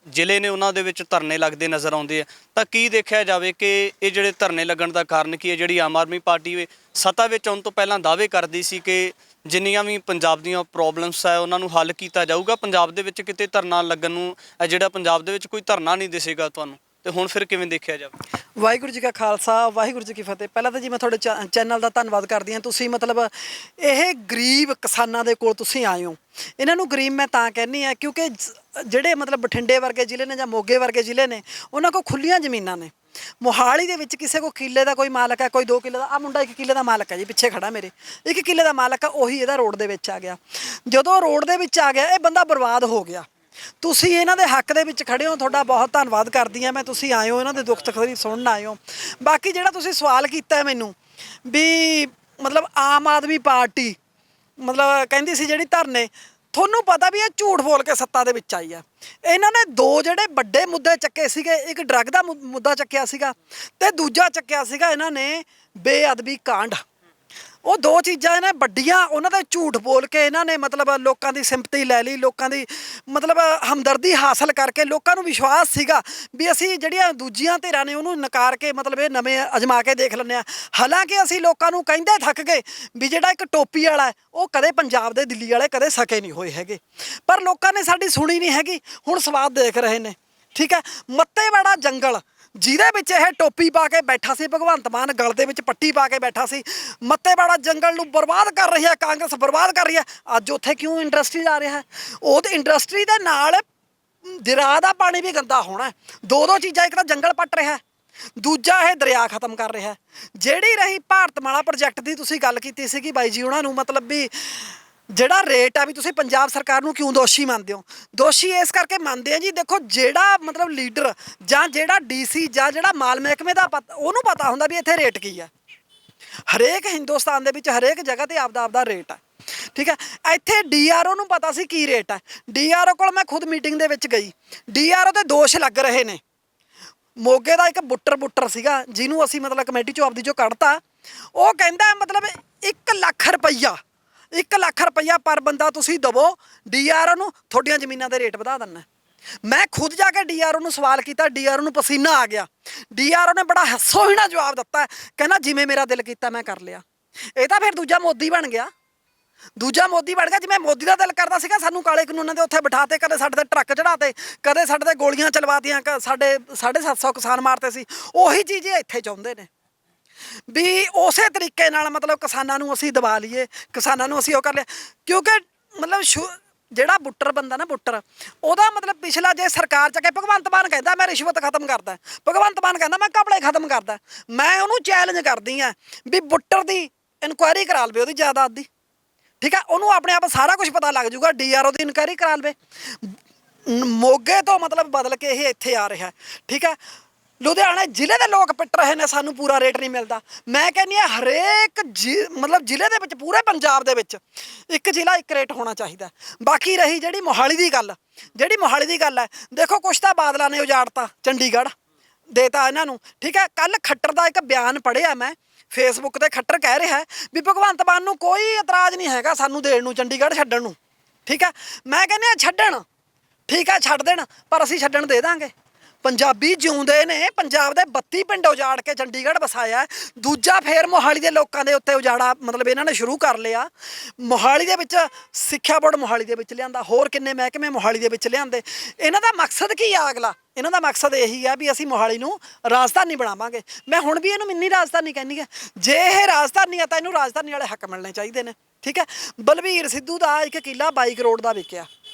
S4: ਜ਼ਿਲ੍ਹੇ ਨੇ ਉਹਨਾਂ ਦੇ ਵਿੱਚ ਧਰਨੇ ਲੱਗਦੇ ਨਜ਼ਰ ਆਉਂਦੇ ਆ। ਤਾਂ ਕੀ ਦੇਖਿਆ ਜਾਵੇ ਕਿ ਇਹ ਜਿਹੜੇ ਧਰਨੇ ਲੱਗਣ ਦਾ ਕਾਰਨ ਕੀ ਹੈ? ਜਿਹੜੀ ਆਮ ਆਦਮੀ ਪਾਰਟੀ ਸੱਤਾ ਵਿੱਚ ਆਉਣ ਤੋਂ ਪਹਿਲਾਂ ਦਾਅਵੇ ਕਰਦੀ ਸੀ ਕਿ ਜਿੰਨੀਆਂ ਵੀ ਪੰਜਾਬ ਦੀਆਂ ਪ੍ਰੋਬਲਮਸ ਹੈ ਉਹਨਾਂ ਨੂੰ ਹੱਲ ਕੀਤਾ ਜਾਊਗਾ, ਪੰਜਾਬ ਦੇ ਵਿੱਚ ਕਿਤੇ ਧਰਨਾ ਲੱਗਣ ਨੂੰ ਜਿਹੜਾ ਪੰਜਾਬ ਦੇ ਵਿੱਚ ਕੋਈ ਧਰਨਾ ਨਹੀਂ ਦਿਸੇਗਾ ਤੁਹਾਨੂੰ, ਤੇ ਹੁਣ ਫਿਰ ਕਿਵੇਂ ਦੇਖਿਆ ਜਾਵੇ?
S3: ਵਾਹਿਗੁਰੂ ਜੀ ਕਾ ਖਾਲਸਾ, ਵਾਹਿਗੁਰੂ ਜੀ ਕੀ ਫਤਿਹ। ਪਹਿਲਾਂ ਤਾਂ ਜੀ ਮੈਂ ਤੁਹਾਡੇ ਚੈਨਲ ਦਾ ਧੰਨਵਾਦ ਕਰਦੀ ਹਾਂ। ਤੁਸੀਂ ਮਤਲਬ ਇਹ ਗਰੀਬ ਕਿਸਾਨਾਂ ਦੇ ਕੋਲ ਤੁਸੀਂ ਆਏ ਹੋ। ਇਹਨਾਂ ਨੂੰ ਗਰੀਬ ਮੈਂ ਤਾਂ ਕਹਿੰਦੀ ਹਾਂ ਕਿਉਂਕਿ ਜਿਹੜੇ ਮਤਲਬ ਬਠਿੰਡੇ ਵਰਗੇ ਜ਼ਿਲ੍ਹੇ ਨੇ ਜਾਂ ਮੋਗੇ ਵਰਗੇ ਜ਼ਿਲ੍ਹੇ ਨੇ, ਉਹਨਾਂ ਕੋਲ ਖੁੱਲੀਆਂ ਜ਼ਮੀਨਾਂ ਨੇ। ਮੋਹਾਲੀ ਦੇ ਵਿੱਚ ਕਿਸੇ ਕੋ ਕਿੱਲੇ ਦਾ ਕੋਈ ਮਾਲਕ ਹੈ, ਕੋਈ 2 ਕਿੱਲੇ ਦਾ। ਆ ਮੁੰਡਾ 1 ਕਿੱਲੇ ਦਾ ਮਾਲਕ ਹੈ ਜੀ, ਪਿੱਛੇ ਖੜਾ ਮੇਰੇ 1 ਕਿੱਲੇ ਦਾ ਮਾਲਕ ਹੈ, ਉਹੀ ਇਹਦਾ ਰੋਡ ਦੇ ਵਿੱਚ ਆ ਗਿਆ। ਜਦੋਂ ਰੋਡ ਦੇ ਵਿੱਚ ਆ ਗਿਆ, ਇਹ ਬੰਦਾ ਬਰਬਾਦ ਹੋ ਗਿਆ। ਤੁਸੀਂ ਇਹਨਾਂ ਦੇ ਹੱਕ ਦੇ ਵਿੱਚ ਖੜੇ ਹੋ, ਤੁਹਾਡਾ ਬਹੁਤ ਧੰਨਵਾਦ ਕਰਦੀ ਹਾਂ ਮੈਂ। ਤੁਸੀਂ ਆਏ ਹੋ, ਇਹਨਾਂ ਦੇ ਦੁੱਖ ਤਕਲੀਫ ਸੁਣਨ ਆਏ ਹੋ। ਬਾਕੀ ਜਿਹੜਾ ਤੁਸੀਂ ਸਵਾਲ ਕੀਤਾ ਹੈ ਮੈਨੂੰ ਵੀ ਮਤਲਬ ਆਮ ਆਦਮੀ ਪਾਰਟੀ ਮਤਲਬ ਕਹਿੰਦੀ ਸੀ ਜਿਹੜੀ ਧਰਨੇ, ਤੁਹਾਨੂੰ ਪਤਾ ਵੀ ਇਹ ਝੂਠ ਬੋਲ ਕੇ ਸੱਤਾ ਦੇ ਵਿੱਚ ਆਈ ਆ। ਇਹਨਾਂ ਨੇ 2 ਜਿਹੜੇ ਵੱਡੇ ਮੁੱਦੇ ਚੱਕੇ ਸੀਗੇ, ਇੱਕ ਡਰੱਗ ਦਾ ਮੁੱਦਾ ਚੱਕਿਆ ਸੀਗਾ ਤੇ ਦੂਜਾ ਚੱਕਿਆ ਸੀਗਾ ਇਹਨਾਂ ਨੇ ਬੇਅਦਬੀ ਕਾਂਡ। ਉਹ ਦੋ ਚੀਜ਼ਾਂ ਨੇ ਵੱਡੀਆਂ, ਉਹਨਾਂ ਦੇ ਝੂਠ ਬੋਲ ਕੇ ਇਹਨਾਂ ਨੇ ਮਤਲਬ ਲੋਕਾਂ ਦੀ ਸਿੰਪਥੀ ਲੈ ਲਈ, ਲੋਕਾਂ ਦੀ ਮਤਲਬ ਹਮਦਰਦੀ ਹਾਸਲ ਕਰਕੇ ਲੋਕਾਂ ਨੂੰ ਵਿਸ਼ਵਾਸ ਸੀਗਾ ਵੀ ਅਸੀਂ ਜਿਹੜੀਆਂ ਦੂਜੀਆਂ ਧਿਰਾਂ ਨੇ ਉਹਨੂੰ ਨਕਾਰ ਕੇ ਮਤਲਬ ਇਹ ਨਵੇਂ ਅਜਮਾ ਕੇ ਦੇਖ ਲੈਂਦੇ ਆ। ਹਾਲਾਂਕਿ ਅਸੀਂ ਲੋਕਾਂ ਨੂੰ ਕਹਿੰਦੇ ਥੱਕ ਗਏ ਵੀ ਜਿਹੜਾ ਇੱਕ ਟੋਪੀ ਵਾਲਾ ਹੈ ਉਹ ਕਦੇ ਪੰਜਾਬ ਦੇ ਦਿੱਲੀ ਵਾਲੇ ਕਦੇ ਸਕੇ ਨਹੀਂ ਹੋਏ ਹੈਗੇ, ਪਰ ਲੋਕਾਂ ਨੇ ਸਾਡੀ ਸੁਣੀ ਨਹੀਂ ਹੈਗੀ। ਹੁਣ ਸਵਾਦ ਦੇਖ ਰਹੇ ਨੇ। ਠੀਕ ਹੈ, ਮੱਤੇਵਾੜਾ ਜੰਗਲ ਜਿਹਦੇ ਵਿੱਚ ਇਹ ਟੋਪੀ ਪਾ ਕੇ ਬੈਠਾ ਸੀ ਭਗਵੰਤ ਮਾਨ, ਗਲ ਦੇ ਵਿੱਚ ਪੱਟੀ ਪਾ ਕੇ ਬੈਠਾ ਸੀ, ਮੱਤੇਵਾੜਾ ਜੰਗਲ ਨੂੰ ਬਰਬਾਦ ਕਰ ਰਹੀ ਹੈ ਕਾਂਗਰਸ, ਬਰਬਾਦ ਕਰ ਰਹੀ ਹੈ। ਅੱਜ ਉੱਥੇ ਕਿਉਂ ਇੰਡਸਟਰੀ ਆ ਰਿਹਾ ਹੈ? ਉਹ ਇੰਡਸਟਰੀ ਦੇ ਨਾਲ ਦਰਿਆ ਦਾ ਪਾਣੀ ਵੀ ਗੰਦਾ ਹੋਣਾ। ਦੋ ਚੀਜ਼ਾਂ, ਇੱਕ ਤਾਂ ਜੰਗਲ ਪੱਟ ਰਿਹਾ, ਦੂਜਾ ਇਹ ਦਰਿਆ ਖਤਮ ਕਰ ਰਿਹਾ। ਜਿਹੜੀ ਰਹੀ ਭਾਰਤਮਾਲਾ ਪ੍ਰੋਜੈਕਟ ਦੀ ਤੁਸੀਂ ਗੱਲ ਕੀਤੀ ਸੀਗੀ ਬਾਈ ਜੀ ਉਹਨਾਂ ਨੂੰ, ਮਤਲਬ ਵੀ ਜਿਹੜਾ ਰੇਟ ਆ ਵੀ ਤੁਸੀਂ ਪੰਜਾਬ ਸਰਕਾਰ ਨੂੰ ਕਿਉਂ ਦੋਸ਼ੀ ਮੰਨਦੇ ਹੋ? ਦੋਸ਼ੀ ਇਸ ਕਰਕੇ ਮੰਨਦੇ ਆ ਜੀ, ਦੇਖੋ ਜਿਹੜਾ ਮਤਲਬ ਲੀਡਰ ਜਾਂ ਜਿਹੜਾ ਡੀਸੀ ਜਾਂ ਜਿਹੜਾ ਮਾਲ ਮਹਿਕਮੇ ਦਾ ਉਹਨੂੰ ਪਤਾ ਹੁੰਦਾ ਵੀ ਇੱਥੇ ਰੇਟ ਕੀ ਆ। ਹਰੇਕ ਹਿੰਦੁਸਤਾਨ ਦੇ ਵਿੱਚ ਹਰੇਕ ਜਗ੍ਹਾ ਤੇ ਆਪਦਾ ਰੇਟ ਹੈ। ਠੀਕ ਹੈ, ਇੱਥੇ ਡੀਆਰਓ ਨੂੰ ਪਤਾ ਸੀ ਕੀ ਰੇਟ ਹੈ। ਡੀਆਰਓ ਕੋਲ ਮੈਂ ਖੁਦ ਮੀਟਿੰਗ ਦੇ ਵਿੱਚ ਗਈ, ਡੀਆਰਓ ਤੇ ਦੋਸ਼ ਲੱਗ ਰਹੇ ਨੇ। ਮੋਗੇ ਦਾ ਇੱਕ ਬੁੱਟਰ ਸੀਗਾ ਜਿਹਨੂੰ ਅਸੀਂ ਮਤਲਬ ਕਮੇਟੀ ਚੋਂ ਆਪਦੀ ਚੋਂ ਕੱਢਤਾ, ਉਹ ਕਹਿੰਦਾ ਮਤਲਬ 1 ਲੱਖ ਰੁਪਈਆ 1 ਲੱਖ ਰੁਪਈਆ ਪਰ ਬੰਦਾ ਤੁਸੀਂ ਦੇਵੋ ਡੀਆਰਓ ਨੂੰ, ਤੁਹਾਡੀਆਂ ਜ਼ਮੀਨਾਂ ਦੇ ਰੇਟ ਵਧਾ ਦਿੰਨਾ। ਮੈਂ ਖੁਦ ਜਾ ਕੇ ਡੀਆਰਓ ਨੂੰ ਸਵਾਲ ਕੀਤਾ, ਡੀਆਰਓ ਨੂੰ ਪਸੀਨਾ ਆ ਗਿਆ। ਡੀਆਰਓ ਨੇ ਬੜਾ ਹੱਸੋ-ਹੀਣਾ ਜਵਾਬ ਦਿੱਤਾ, ਕਹਿੰਦਾ ਜਿਵੇਂ ਮੇਰਾ ਦਿਲ ਕੀਤਾ ਮੈਂ ਕਰ ਲਿਆ। ਇਹ ਤਾਂ ਫਿਰ ਦੂਜਾ ਮੋਦੀ ਬਣ ਗਿਆ। ਜਿਵੇਂ ਮੋਦੀ ਦਾ ਦਿਲ ਕਰਦਾ ਸੀਗਾ ਸਾਨੂੰ ਕਾਲੇ ਕਾਨੂੰਨਾਂ ਦੇ ਉੱਥੇ ਬਿਠਾਤੇ, ਕਦੇ ਸਾਡੇ ਤੇ ਟਰੱਕ ਚੜਾਤੇ, ਕਦੇ ਸਾਡੇ ਤੇ ਗੋਲੀਆਂ ਚਲਵਾਤੀਆਂ, ਸਾਡੇ 750 ਕਿਸਾਨ ਮਾਰਤੇ ਸੀ। ਉਹੀ ਚੀਜ਼ ਇੱਥੇ ਚਾਹੁੰਦੇ ਨੇ ਵੀ ਉਸੇ ਤਰੀਕੇ ਨਾਲ ਮਤਲਬ ਕਿਸਾਨਾਂ ਨੂੰ ਅਸੀਂ ਦਬਾ ਲਈਏ, ਕਿਸਾਨਾਂ ਨੂੰ ਅਸੀਂ ਉਹ ਕਰ ਲਿਆ। ਕਿਉਂਕਿ ਮਤਲਬ ਜਿਹੜਾ ਬੁੱਟਰ ਬੰਦਾ ਨਾ, ਬੁੱਟਰ ਉਹਦਾ ਮਤਲਬ ਪਿਛਲਾ ਜੇ ਸਰਕਾਰ ਚ ਕੇ ਭਗਵੰਤ ਮਾਨ ਕਹਿੰਦਾ ਮੈਂ ਰਿਸ਼ਵਤ ਖਤਮ ਕਰਦਾ, ਭਗਵੰਤ ਮਾਨ ਕਹਿੰਦਾ ਮੈਂ ਘਪਲੇ ਖਤਮ ਕਰਦਾ। ਮੈਂ ਉਹਨੂੰ ਚੈਲੰਜ ਕਰਦੀ ਹਾਂ ਵੀ ਬੁੱਟਰ ਦੀ ਇਨਕੁਆਇਰੀ ਕਰਾ ਲਵੇ ਉਹਦੀ ਜਾਇਦਾਦ ਦੀ। ਠੀਕ ਹੈ, ਉਹਨੂੰ ਆਪਣੇ ਆਪ ਸਾਰਾ ਕੁਝ ਪਤਾ ਲੱਗ ਜਾਊਗਾ। ਡੀਆਰਓ ਦੀ ਇਨਕੁਆਇਰੀ ਕਰਾ ਲਵੇ। ਮੋਗੇ ਤੋਂ ਮਤਲਬ ਬਦਲ ਕੇ ਇਹ ਇੱਥੇ ਆ ਰਿਹਾ। ਠੀਕ ਹੈ, ਲੁਧਿਆਣਾ ਜ਼ਿਲ੍ਹੇ ਦੇ ਲੋਕ ਪਿੱਟ ਰਹੇ ਨੇ ਸਾਨੂੰ ਪੂਰਾ ਰੇਟ ਨਹੀਂ ਮਿਲਦਾ। ਮੈਂ ਕਹਿੰਦੀ ਹਾਂ ਹਰੇਕ ਮਤਲਬ ਜ਼ਿਲ੍ਹੇ ਦੇ ਵਿੱਚ, ਪੂਰੇ ਪੰਜਾਬ ਦੇ ਵਿੱਚ ਇੱਕ ਜ਼ਿਲ੍ਹਾ ਇੱਕ ਰੇਟ ਹੋਣਾ ਚਾਹੀਦਾ। ਬਾਕੀ ਰਹੀ ਜਿਹੜੀ ਮੋਹਾਲੀ ਦੀ ਗੱਲ ਹੈ, ਦੇਖੋ ਕੁਛ ਤਾਂ ਬਾਦਲਾਂ ਨੇ ਉਜਾੜਤਾ, ਚੰਡੀਗੜ੍ਹ ਦੇਤਾ ਇਹਨਾਂ ਨੂੰ। ਠੀਕ ਹੈ, ਕੱਲ ਖੱਟਰ ਦਾ ਇੱਕ ਬਿਆਨ ਪੜ੍ਹਿਆ ਮੈਂ ਫੇਸਬੁੱਕ ਤੇ, ਖੱਟਰ ਕਹਿ ਰਿਹਾ ਹੈ ਵੀ ਭਗਵੰਤ ਮਾਨ ਨੂੰ ਕੋਈ ਇਤਰਾਜ਼ ਨਹੀਂ ਹੈਗਾ ਸਾਨੂੰ ਦੇਣ ਨੂੰ, ਚੰਡੀਗੜ੍ਹ ਛੱਡਣ ਨੂੰ। ਠੀਕ ਹੈ, ਮੈਂ ਕਹਿੰਦੀ ਹਾਂ ਛੱਡਣ, ਠੀਕ ਹੈ ਛੱਡ ਦੇਣ, ਪਰ ਅਸੀਂ ਛੱਡਣ ਦੇ ਦਾਂਗੇ। ਪੰਜਾਬੀ ਜਿਉਂਦੇ ਨੇ, ਪੰਜਾਬ ਦੇ 32 ਪਿੰਡ ਉਜਾੜ ਕੇ ਚੰਡੀਗੜ੍ਹ ਵਸਾਇਆ। ਦੂਜਾ ਫੇਰ ਮੋਹਾਲੀ ਦੇ ਲੋਕਾਂ ਦੇ ਉੱਤੇ ਉਜਾੜਾ ਮਤਲਬ ਇਹਨਾਂ ਨੇ ਸ਼ੁਰੂ ਕਰ ਲਿਆ। ਮੋਹਾਲੀ ਦੇ ਵਿੱਚ ਸਿੱਖਿਆ ਬੋਰਡ ਮੋਹਾਲੀ ਦੇ ਵਿੱਚ ਲਿਆਂਦਾ, ਹੋਰ ਕਿੰਨੇ ਮਹਿਕਮੇ ਮੋਹਾਲੀ ਦੇ ਵਿੱਚ ਲਿਆਂਦੇ। ਇਹਨਾਂ ਦਾ ਮਕਸਦ ਕੀ ਆ? ਅਗਲਾ ਇਹਨਾਂ ਦਾ ਮਕਸਦ ਇਹੀ ਆ ਵੀ ਅਸੀਂ ਮੋਹਾਲੀ ਨੂੰ ਰਾਜਧਾਨੀ ਬਣਾਵਾਂਗੇ। ਮੈਂ ਹੁਣ ਵੀ ਇਹਨੂੰ ਮਿੰਨੀ ਰਾਜਧਾਨੀ ਕਹਿੰਦੀ ਆ। ਜੇ ਇਹ ਰਾਜਧਾਨੀ ਆ ਤਾਂ ਇਹਨੂੰ ਰਾਜਧਾਨੀ ਵਾਲੇ ਹੱਕ ਮਿਲਣੇ ਚਾਹੀਦੇ ਨੇ। ਠੀਕ ਹੈ, ਬਲਵੀਰ ਸਿੱਧੂ ਦਾ ਇੱਕ ਕਿੱਲਾ 22 ਕਰੋੜ ਦਾ ਵਿਕਿਆ।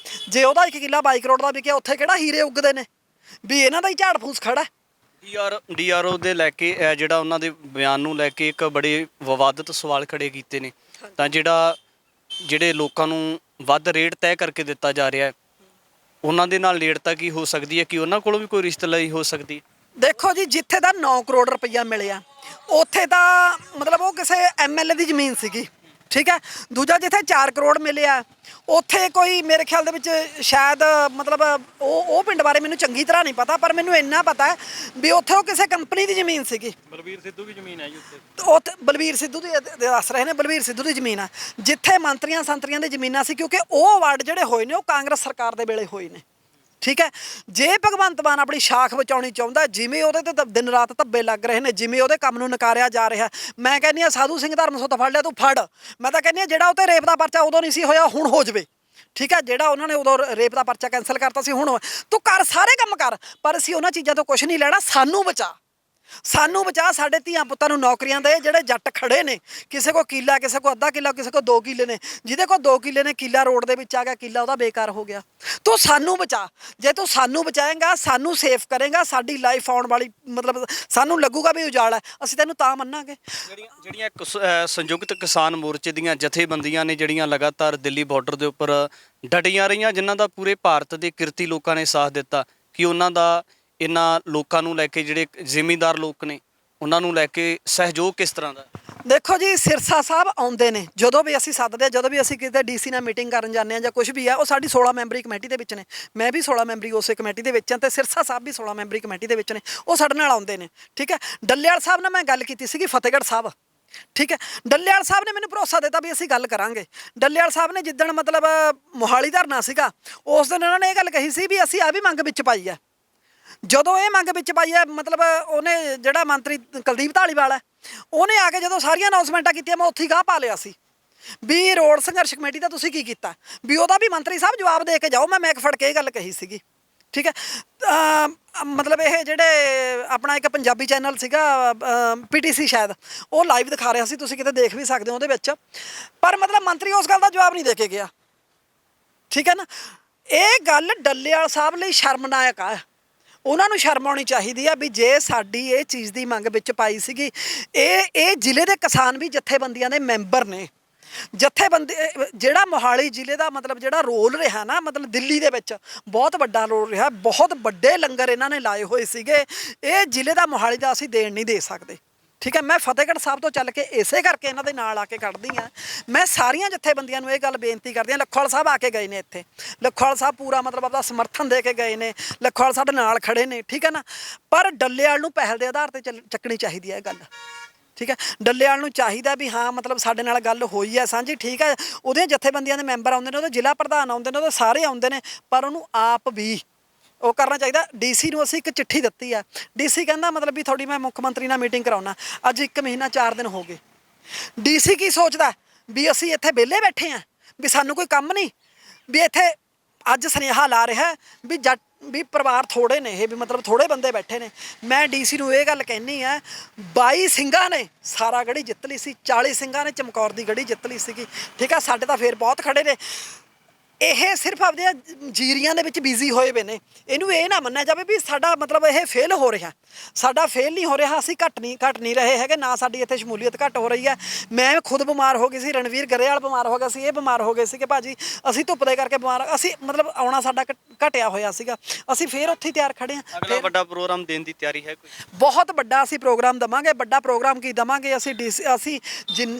S3: ਜੇ ਉਹਦਾ ਇੱਕ ਕਿੱਲਾ 22 ਕਰੋੜ ਦਾ ਵਿਕਿਆ, ਉੱਥੇ ਕਿਹੜਾ ਹੀਰੇ ਉੱਗਦੇ ਨੇ ਵੀ ਇਹਨਾਂ ਦਾ ਹੀ ਝਾੜ ਫੂਸ ਖੜਾ।
S4: ਡੀਆਰਓ ਦੇ ਲੈ ਕੇ ਜਿਹੜਾ ਉਹਨਾਂ ਦੇ ਬਿਆਨ ਨੂੰ ਲੈ ਕੇ ਇੱਕ ਬੜੇ ਵਿਵਾਦਤ ਸਵਾਲ ਖੜੇ ਕੀਤੇ ਨੇ। ਤਾਂ ਜਿਹੜੇ ਲੋਕਾਂ ਨੂੰ ਵੱਧ ਰੇਟ ਤੈਅ ਕਰਕੇ ਦਿੱਤਾ ਜਾ ਰਿਹਾ ਹੈ, ਉਹਨਾਂ ਦੇ ਨਾਲ ਨੇੜਤਾ ਕੀ ਹੋ ਸਕਦੀ ਹੈ? ਕਿ ਉਹਨਾਂ ਕੋਲੋਂ ਵੀ ਕੋਈ ਰਿਸ਼ਤੇਦਾਰੀ ਹੋ ਸਕਦੀ ਹੈ?
S3: ਦੇਖੋ ਜੀ, ਜਿੱਥੇ ਦਾ 9 ਕਰੋੜ ਰੁਪਈਆ ਮਿਲਿਆ ਉੱਥੇ ਤਾਂ ਮਤਲਬ ਉਹ ਕਿਸੇ ਐਮਐਲਏ ਦੀ ਜ਼ਮੀਨ ਸੀਗੀ। ਠੀਕ ਹੈ, ਦੂਜਾ ਜਿੱਥੇ 4 ਕਰੋੜ ਮਿਲਿਆ ਉੱਥੇ ਕੋਈ ਮੇਰੇ ਖਿਆਲ ਦੇ ਵਿੱਚ ਸ਼ਾਇਦ ਮਤਲਬ ਉਹ ਪਿੰਡ ਬਾਰੇ ਮੈਨੂੰ ਚੰਗੀ ਤਰ੍ਹਾਂ ਨਹੀਂ ਪਤਾ, ਪਰ ਮੈਨੂੰ ਇੰਨਾ ਪਤਾ ਵੀ ਉੱਥੇ ਉਹ ਕਿਸੇ ਕੰਪਨੀ ਦੀ ਜ਼ਮੀਨ ਸੀਗੀ।
S5: ਬਲਵੀਰ ਸਿੱਧੂ ਦੀ ਜ਼ਮੀਨ ਹੈ ਜੀ ਉੱਥੇ
S3: ਬਲਵੀਰ ਸਿੱਧੂ ਦੀ ਦੱਸ ਰਹੇ ਨੇ, ਬਲਵੀਰ ਸਿੱਧੂ ਦੀ ਜ਼ਮੀਨ ਆ ਜਿੱਥੇ ਮੰਤਰੀਆਂ ਸੰਤਰੀਆਂ ਦੀ ਜ਼ਮੀਨਾਂ ਸੀ, ਕਿਉਂਕਿ ਉਹ ਅਵਾਰਡ ਜਿਹੜੇ ਹੋਏ ਨੇ ਉਹ ਕਾਂਗਰਸ ਸਰਕਾਰ ਦੇ ਵੇਲੇ ਹੋਏ ਨੇ। ਠੀਕ ਹੈ, ਜੇ ਭਗਵੰਤ ਮਾਨ ਆਪਣੀ ਸ਼ਾਖ ਬਚਾਉਣੀ ਚਾਹੁੰਦਾ, ਜਿਵੇਂ ਉਹਦੇ ਤੇ ਦਿਨ ਰਾਤ ਧੱਬੇ ਲੱਗ ਰਹੇ ਨੇ, ਜਿਵੇਂ ਉਹਦੇ ਕੰਮ ਨੂੰ ਨਕਾਰਿਆ ਜਾ ਰਿਹਾ, ਮੈਂ ਕਹਿੰਦੀ ਹਾਂ ਸਾਧੂ ਸਿੰਘ ਧਰਮਸੋਤ ਫੜ ਲਿਆ ਤੂੰ ਫੜ। ਮੈਂ ਤਾਂ ਕਹਿੰਦੀ ਹਾਂ ਜਿਹੜਾ ਉੱਤੇ ਰੇਪ ਦਾ ਪਰਚਾ ਉਦੋਂ ਨਹੀਂ ਸੀ ਹੋਇਆ ਹੁਣ ਹੋ ਜਾਵੇ। ਠੀਕ ਹੈ, ਜਿਹੜਾ ਉਹਨਾਂ ਨੇ ਉਦੋਂ ਰੇਪ ਦਾ ਪਰਚਾ ਕੈਂਸਲ ਕਰਤਾ ਸੀ ਹੁਣ ਤੂੰ ਕਰ, ਸਾਰੇ ਕੰਮ ਕਰ, ਪਰ ਅਸੀਂ ਉਹਨਾਂ ਚੀਜ਼ਾਂ ਤੋਂ ਕੁਝ ਨਹੀਂ ਲੈਣਾ। ਸਾਨੂੰ ਬਚਾ, ਸਾਡੇ ਧੀਆਂ ਪੁੱਤਾਂ ਨੂੰ ਨੌਕਰੀਆਂ ਦੇ। ਜਿਹੜੇ ਜੱਟ ਖੜੇ ਨੇ, ਕਿਸੇ ਕੋ ਕਿੱਲਾ, ਕਿਸੇ ਕੋ ਅੱਧਾ ਕਿੱਲਾ, ਕਿਸੇ ਕੋ 2 ਕਿੱਲੇ ਨੇ, ਜਿਹਦੇ ਕੋਲ 2 ਕਿੱਲੇ ਨੇ, ਕਿੱਲਾ ਰੋਡ ਦੇ ਵਿੱਚ ਆ ਗਿਆ, ਕਿੱਲਾ ਉਹਦਾ ਬੇਕਾਰ ਹੋ ਗਿਆ। ਤੂੰ ਸਾਨੂੰ ਬਚਾ, ਜੇ ਤੂੰ ਸਾਨੂੰ ਬਚਾਏਂਗਾ, ਸਾਨੂੰ ਸੇਫ ਕਰੇਂਗਾ, ਸਾਡੀ ਲਾਈਫ ਆਉਣ ਵਾਲੀ ਮਤਲਬ ਸਾਨੂੰ ਲੱਗੂਗਾ ਵੀ ਉਜਾੜ ਹੈ, ਅਸੀਂ ਤੈਨੂੰ ਤਾਂ ਮੰਨਾਂਗੇ।
S4: ਜਿਹੜੀਆਂ ਸੰਯੁਕਤ ਕਿਸਾਨ ਮੋਰਚੇ ਦੀਆਂ ਜਥੇਬੰਦੀਆਂ ਨੇ, ਜਿਹੜੀਆਂ ਲਗਾਤਾਰ ਦਿੱਲੀ ਬਾਰਡਰ ਦੇ ਉੱਪਰ ਡਟੀਆਂ ਰਹੀਆਂ, ਜਿਨ੍ਹਾਂ ਦਾ ਪੂਰੇ ਭਾਰਤ ਦੇ ਕਿਰਤੀ ਲੋਕਾਂ ਨੇ ਸਾਥ ਦਿੱਤਾ, ਕਿ ਉਹਨਾਂ ਦਾ ਇਹਨਾਂ ਲੋਕਾਂ ਨੂੰ ਲੈ ਕੇ, ਜਿਹੜੇ ਜ਼ਿਮੀਂਦਾਰ ਲੋਕ ਨੇ, ਉਹਨਾਂ ਨੂੰ ਲੈ ਕੇ ਸਹਿਯੋਗ ਕਿਸ ਤਰ੍ਹਾਂ ਦਾ?
S3: ਦੇਖੋ ਜੀ, ਸਿਰਸਾ ਸਾਹਿਬ ਆਉਂਦੇ ਨੇ ਜਦੋਂ ਵੀ ਅਸੀਂ ਸੱਦਦੇ, ਜਦੋਂ ਵੀ ਅਸੀਂ ਕਿਤੇ ਡੀਸੀ ਨਾਲ ਮੀਟਿੰਗ ਕਰਨ ਜਾਂਦੇ ਹਾਂ ਜਾਂ ਕੁਝ ਵੀ ਆ, ਉਹ ਸਾਡੀ 16 ਮੈਂਬਰੀ ਕਮੇਟੀ ਦੇ ਵਿੱਚ ਨੇ। ਮੈਂ ਵੀ 16 ਮੈਂਬਰੀ ਉਸੇ ਕਮੇਟੀ ਦੇ ਵਿੱਚ ਹਾਂ ਤੇ ਸਿਰਸਾ ਸਾਹਿਬ ਵੀ 16 ਮੈਂਬਰੀ ਕਮੇਟੀ ਦੇ ਵਿੱਚ ਨੇ। ਉਹ ਸਾਡੇ ਨਾਲ ਆਉਂਦੇ ਨੇ। ਠੀਕ ਹੈ, ਡੱਲੇਵਾਲ ਸਾਹਿਬ ਨਾਲ ਮੈਂ ਗੱਲ ਕੀਤੀ ਸੀਗੀ, ਫਤਿਹਗੜ੍ਹ ਸਾਹਿਬ ਠੀਕ ਹੈ। ਡੱਲੇਵਾਲ ਸਾਹਿਬ ਨੇ ਮੈਨੂੰ ਭਰੋਸਾ ਦਿੱਤਾ ਵੀ ਅਸੀਂ ਗੱਲ ਕਰਾਂਗੇ। ਡੱਲੇਵਾਲ ਸਾਹਿਬ ਨੇ ਜਿੱਦਣ ਮਤਲਬ ਮੋਹਾਲੀ ਧਰਨਾ ਸੀਗਾ ਉਸ ਦਿਨ ਉਹਨਾਂ ਨੇ ਇਹ ਗੱਲ ਕਹੀ ਸੀ ਵੀ ਅਸੀਂ ਆ ਵੀ ਮੰਗ ਵਿੱਚ ਪਾਈ ਹੈ। ਜਦੋਂ ਇਹ ਮੰਗ ਵਿੱਚ ਪਾਈ ਹੈ ਮਤਲਬ ਉਹਨੇ ਜਿਹੜਾ ਮੰਤਰੀ ਕੁਲਦੀਪ ਧਾਲੀਵਾਲ ਹੈ ਉਹਨੇ ਆ ਕੇ ਜਦੋਂ ਸਾਰੀਆਂ ਅਨਾਉਂਸਮੈਂਟਾਂ ਕੀਤੀਆਂ ਮੈਂ ਉੱਥੇ ਹੀ ਗਾਹ ਪਾ ਲਿਆ ਸੀ ਵੀ ਰੋਡ ਸੰਘਰਸ਼ ਕਮੇਟੀ ਦਾ ਤੁਸੀਂ ਕੀ ਕੀਤਾ ਵੀ ਉਹਦਾ ਵੀ ਮੰਤਰੀ ਸਾਹਿਬ ਜਵਾਬ ਦੇ ਕੇ ਜਾਓ। ਮੈਂ ਮੈਕ ਫੜ ਕੇ ਇਹ ਗੱਲ ਕਹੀ ਸੀਗੀ। ਠੀਕ ਹੈ। ਮਤਲਬ ਇਹ ਜਿਹੜੇ ਆਪਣਾ ਇੱਕ ਪੰਜਾਬੀ ਚੈਨਲ ਸੀਗਾ PTC ਸ਼ਾਇਦ ਉਹ ਲਾਈਵ ਦਿਖਾ ਰਿਹਾ ਸੀ, ਤੁਸੀਂ ਕਿਤੇ ਦੇਖ ਵੀ ਸਕਦੇ ਹੋ ਉਹਦੇ ਵਿੱਚ। ਪਰ ਮਤਲਬ ਮੰਤਰੀ ਉਸ ਗੱਲ ਦਾ ਜਵਾਬ ਨਹੀਂ ਦੇ ਕੇ ਗਿਆ। ਠੀਕ ਹੈ ਨਾ। ਇਹ ਗੱਲ ਡੱਲੇਵਾਲ ਸਾਹਿਬ ਲਈ ਸ਼ਰਮਨਾਇਕ ਆ। ਉਹਨਾਂ ਨੂੰ ਸ਼ਰਮ ਆਉਣੀ ਚਾਹੀਦੀ ਆ ਵੀ ਜੇ ਸਾਡੀ ਇਹ ਚੀਜ਼ ਦੀ ਮੰਗ ਵਿੱਚ ਪਾਈ ਸੀਗੀ। ਇਹ ਜ਼ਿਲ੍ਹੇ ਦੇ ਕਿਸਾਨ ਵੀ ਜਥੇਬੰਦੀਆਂ ਦੇ ਮੈਂਬਰ ਨੇ। ਜਥੇਬੰਦੀ ਜਿਹੜਾ ਮੋਹਾਲੀ ਜ਼ਿਲ੍ਹੇ ਦਾ ਮਤਲਬ ਜਿਹੜਾ ਰੋਲ ਰਿਹਾ ਨਾ ਮਤਲਬ ਦਿੱਲੀ ਦੇ ਵਿੱਚ ਬਹੁਤ ਵੱਡਾ ਰੋਲ ਰਿਹਾ। ਬਹੁਤ ਵੱਡੇ ਲੰਗਰ ਇਹਨਾਂ ਨੇ ਲਾਏ ਹੋਏ ਸੀਗੇ। ਇਹ ਜ਼ਿਲ੍ਹੇ ਦਾ ਮੋਹਾਲੀ ਦਾ ਅਸੀਂ ਦੇਣ ਨਹੀਂ ਦੇ ਸਕਦੇ। ਠੀਕ ਹੈ। ਮੈਂ ਫਤਿਹਗੜ੍ਹ ਸਾਹਿਬ ਤੋਂ ਚੱਲ ਕੇ ਇਸੇ ਕਰਕੇ ਇਹਨਾਂ ਦੇ ਨਾਲ ਆ ਕੇ ਖੜ੍ਹਦੀ ਹਾਂ। ਮੈਂ ਸਾਰੀਆਂ ਜਥੇਬੰਦੀਆਂ ਨੂੰ ਇਹ ਗੱਲ ਬੇਨਤੀ ਕਰਦੀ ਹਾਂ। ਲੱਖੋਵਾਲ ਸਾਹਿਬ ਆ ਕੇ ਗਏ ਨੇ ਇੱਥੇ। ਲੱਖੋਵਾਲ ਸਾਹਿਬ ਪੂਰਾ ਮਤਲਬ ਆਪਦਾ ਸਮਰਥਨ ਦੇ ਕੇ ਗਏ ਨੇ। ਲੱਖੋਵਾਲ ਸਾਡੇ ਨਾਲ ਖੜੇ ਨੇ। ਠੀਕ ਹੈ ਨਾ। ਪਰ ਡੱਲੇਵਾਲ ਨੂੰ ਪਹਿਲ ਦੇ ਆਧਾਰ ਤੇ ਚੱਕਣੀ ਚਾਹੀਦੀ ਹੈ ਇਹ ਗੱਲ। ਠੀਕ ਹੈ। ਡੱਲੇਵਾਲ ਨੂੰ ਚਾਹੀਦਾ ਵੀ ਹਾਂ ਮਤਲਬ ਸਾਡੇ ਨਾਲ ਗੱਲ ਹੋਈ ਹੈ ਸਾਂਝੀ। ਠੀਕ ਹੈ। ਉਹਦੀਆਂ ਜਥੇਬੰਦੀਆਂ ਦੇ ਮੈਂਬਰ ਆਉਂਦੇ ਨੇ, ਉਹਦੇ ਜ਼ਿਲ੍ਹਾ ਪ੍ਰਧਾਨ ਆਉਂਦੇ ਨੇ, ਉਹਦੇ ਸਾਰੇ ਆਉਂਦੇ ਨੇ, ਪਰ ਉਹਨੂੰ ਆਪ ਵੀ ਉਹ ਕਰਨਾ ਚਾਹੀਦਾ। DC ਨੂੰ ਅਸੀਂ ਇੱਕ ਚਿੱਠੀ ਦਿੱਤੀ ਆ। DC ਕਹਿੰਦਾ ਮਤਲਬ ਵੀ ਤੁਹਾਡੀ ਮੈਂ ਮੁੱਖ ਮੰਤਰੀ ਨਾਲ ਮੀਟਿੰਗ ਕਰਾਉਣਾ। ਅੱਜ 1 ਮਹੀਨਾ 4 ਦਿਨ ਹੋ ਗਏ। DC ਕੀ ਸੋਚਦਾ ਵੀ ਅਸੀਂ ਇੱਥੇ ਵਿਹਲੇ ਬੈਠੇ ਹਾਂ ਵੀ ਸਾਨੂੰ ਕੋਈ ਕੰਮ ਨਹੀਂ ਵੀ ਇੱਥੇ ਅੱਜ ਸੁਨੇਹਾ ਲਾ ਰਿਹਾ ਵੀ ਜੱਟ ਵੀ ਪਰਿਵਾਰ ਥੋੜੇ ਨੇ ਇਹ ਵੀ ਮਤਲਬ ਥੋੜੇ ਬੰਦੇ ਬੈਠੇ ਨੇ। ਮੈਂ DC ਨੂੰ ਇਹ ਗੱਲ ਕਹਿੰਦੀ ਆ 22 ਸਿੰਘਾਂ ਨੇ ਸਾਰਾ ਗੜੀ ਜਿੱਤ ਲਈ ਸੀ। 40 ਸਿੰਘਾਂ ਨੇ ਚਮਕੌਰ ਦੀ ਗੜੀ ਜਿੱਤ ਲਈ ਸੀਗੀ। ਠੀਕ ਆ। ਸਾਡੇ ਤਾਂ ਫੇਰ ਬਹੁਤ ਖੜੇ ਨੇ। ਇਹ ਸਿਰਫ ਆਪਦੀਆਂ ਜੀਰੀਆਂ ਦੇ ਵਿੱਚ ਬਿਜ਼ੀ ਹੋਏ ਵੇ ਨੇ। ਇਹਨੂੰ ਇਹ ਨਾ ਮੰਨਿਆ ਜਾਵੇ ਵੀ ਸਾਡਾ ਮਤਲਬ ਇਹ ਫੇਲ ਹੋ ਰਿਹਾ। ਸਾਡਾ ਫੇਲ ਨਹੀਂ ਹੋ ਰਿਹਾ। ਅਸੀਂ ਘਟ ਨਹੀਂ ਰਹੇ ਹੈਗੇ। ਨਾ ਸਾਡੀ ਇੱਥੇ ਸ਼ਮੂਲੀਅਤ ਘੱਟ ਹੋ ਰਹੀ ਹੈ। ਮੈਂ ਖੁਦ ਬਿਮਾਰ ਹੋ ਗਈ ਸੀ। ਰਣਵੀਰ ਗਰੇਵਾਲ ਬਿਮਾਰ ਹੋ ਗਿਆ ਸੀ। ਇਹ ਬਿਮਾਰ ਹੋ ਗਏ ਸੀਗੇ ਭਾਜੀ। ਅਸੀਂ ਧੁੱਪ ਦੇ ਕਰਕੇ ਬਿਮਾਰ ਅਸੀਂ ਮਤਲਬ ਆਉਣਾ ਸਾਡਾ ਘਟਿਆ ਹੋਇਆ ਸੀਗਾ। ਅਸੀਂ ਫੇਰ ਉੱਥੇ ਹੀ ਤਿਆਰ ਖੜੇ ਹਾਂ।
S5: ਅਗਲਾ ਵੱਡਾ ਪ੍ਰੋਗਰਾਮ ਦੇਣ ਦੀ ਤਿਆਰੀ ਹੈ ਕੋਈ?
S3: ਬਹੁਤ ਵੱਡਾ ਅਸੀਂ ਪ੍ਰੋਗਰਾਮ ਦੇਵਾਂਗੇ। ਵੱਡਾ ਪ੍ਰੋਗਰਾਮ ਕੀ ਦੇਵਾਂਗੇ ਅਸੀਂ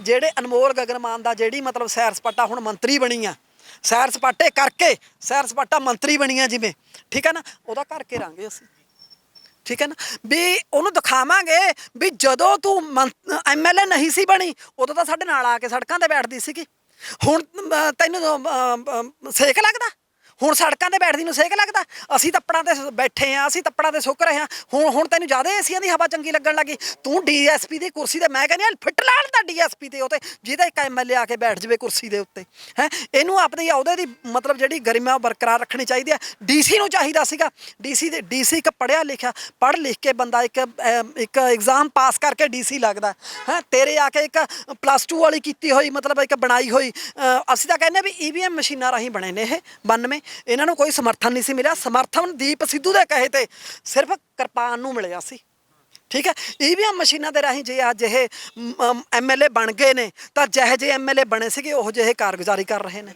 S3: ਜਿਹੜੇ ਅਨਮੋਲ ਗਗਨਮਾਨ ਦਾ ਜਿਹੜੀ ਮਤਲਬ ਸੈਰ ਸਪਾਟਾ ਹੁਣ ਮੰਤਰੀ ਬਣੀ ਆ ਸੈਰ ਸਪਾਟੇ ਕਰਕੇ ਸੈਰ ਸਪਾਟਾ ਮੰਤਰੀ ਬਣੀ ਆ ਜਿਵੇਂ। ਠੀਕ ਹੈ ਨਾ। ਉਹਦਾ ਕਰਕੇ ਰਾਂਗੇ ਅਸੀਂ। ਠੀਕ ਹੈ ਨਾ। ਵੀ ਉਹਨੂੰ ਦਿਖਾਵਾਂਗੇ ਵੀ ਜਦੋਂ ਤੂੰ MLA ਨਹੀਂ ਸੀ ਬਣੀ ਉਦੋਂ ਤਾਂ ਸਾਡੇ ਨਾਲ ਆ ਕੇ ਸੜਕਾਂ ਤੇ ਬੈਠਦੀ ਸੀਗੀ। ਹੁਣ ਤੈਨੂੰ ਸੇਕ ਲੱਗਦਾ? ਹੁਣ ਸੜਕਾਂ ਤੇ ਬੈਠਦੀ ਨੂੰ ਸੇਕ ਲੱਗਦਾ? ਅਸੀਂ ਤੱਪੜਾਂ ਤੇ ਬੈਠੇ ਆ। ਅਸੀਂ ਤੱਪੜਾਂ ਤੇ ਸੁੱਕ ਰਹੇ ਹਾਂ। ਹੁਣ ਤੈਨੂੰ ਜ਼ਿਆਦਾ ਏਸੀਆਂ ਦੀ ਹਵਾ ਚੰਗੀ ਲੱਗਣ ਲੱਗੀ। ਤੂੰ DSP ਦੀ ਕੁਰਸੀ ਤੇ ਮੈਂ ਕਹਿੰਦੀ ਫਿੱਟ ਲਾਣ ਦਾ DSP ਤੇ ਉਹ ਤੇ ਜਿਹਦਾ ਇੱਕ MLA ਆ ਕੇ ਬੈਠ ਜਾਵੇ ਕੁਰਸੀ ਦੇ ਉੱਤੇ ਹੈ। ਇਹਨੂੰ ਆਪਣੀ ਅਹੁਦੇ ਦੀ ਮਤਲਬ ਜਿਹੜੀ ਗਰਿਮਾ ਬਰਕਰਾਰ ਰੱਖਣੀ ਚਾਹੀਦੀ ਹੈ। DC ਨੂੰ ਚਾਹੀਦਾ ਸੀਗਾ। DC ਇੱਕ ਪੜ੍ਹਿਆ ਲਿਖਿਆ ਪੜ੍ਹ ਲਿਖ ਕੇ ਬੰਦਾ ਇੱਕ ਐਗਜ਼ਾਮ ਪਾਸ ਕਰਕੇ DC ਲੱਗਦਾ ਹੈ। ਤੇਰੇ ਆ ਕੇ ਇੱਕ +2 ਵਾਲੀ ਕੀਤੀ ਹੋਈ ਮਤਲਬ ਇੱਕ ਬਣਾਈ ਹੋਈ ਅਸੀਂ ਤਾਂ ਕਹਿੰਦੇ ਵੀ EVM ਮਸ਼ੀਨਾਂ ਰਾਹੀਂ ਬਣੇ ਨੇ ਇਹ 92। ਇਹਨਾਂ ਨੂੰ ਕੋਈ ਸਮਰਥਨ ਨਹੀਂ ਸੀ ਮਿਲਿਆ। ਸਮਰਥਨ ਦੀਪ ਸਿੱਧੂ ਦੇ ਕਹੇ ਤੇ ਸਿਰਫ ਕਿਰਪਾਨ ਨੂੰ ਮਿਲਿਆ ਸੀ। ਠੀਕ ਹੈ। EVM ਮਸ਼ੀਨਾਂ ਦੇ ਰਾਹੀਂ ਜੇ ਅੱਜ ਇਹ MLA ਬਣ ਗਏ ਨੇ ਤਾਂ ਜਿਹੇ ਜਿਹੇ MLA ਬਣੇ ਸੀਗੇ ਉਹ ਜਿਹੇ ਕਾਰਗੁਜ਼ਾਰੀ ਕਰ ਰਹੇ ਨੇ।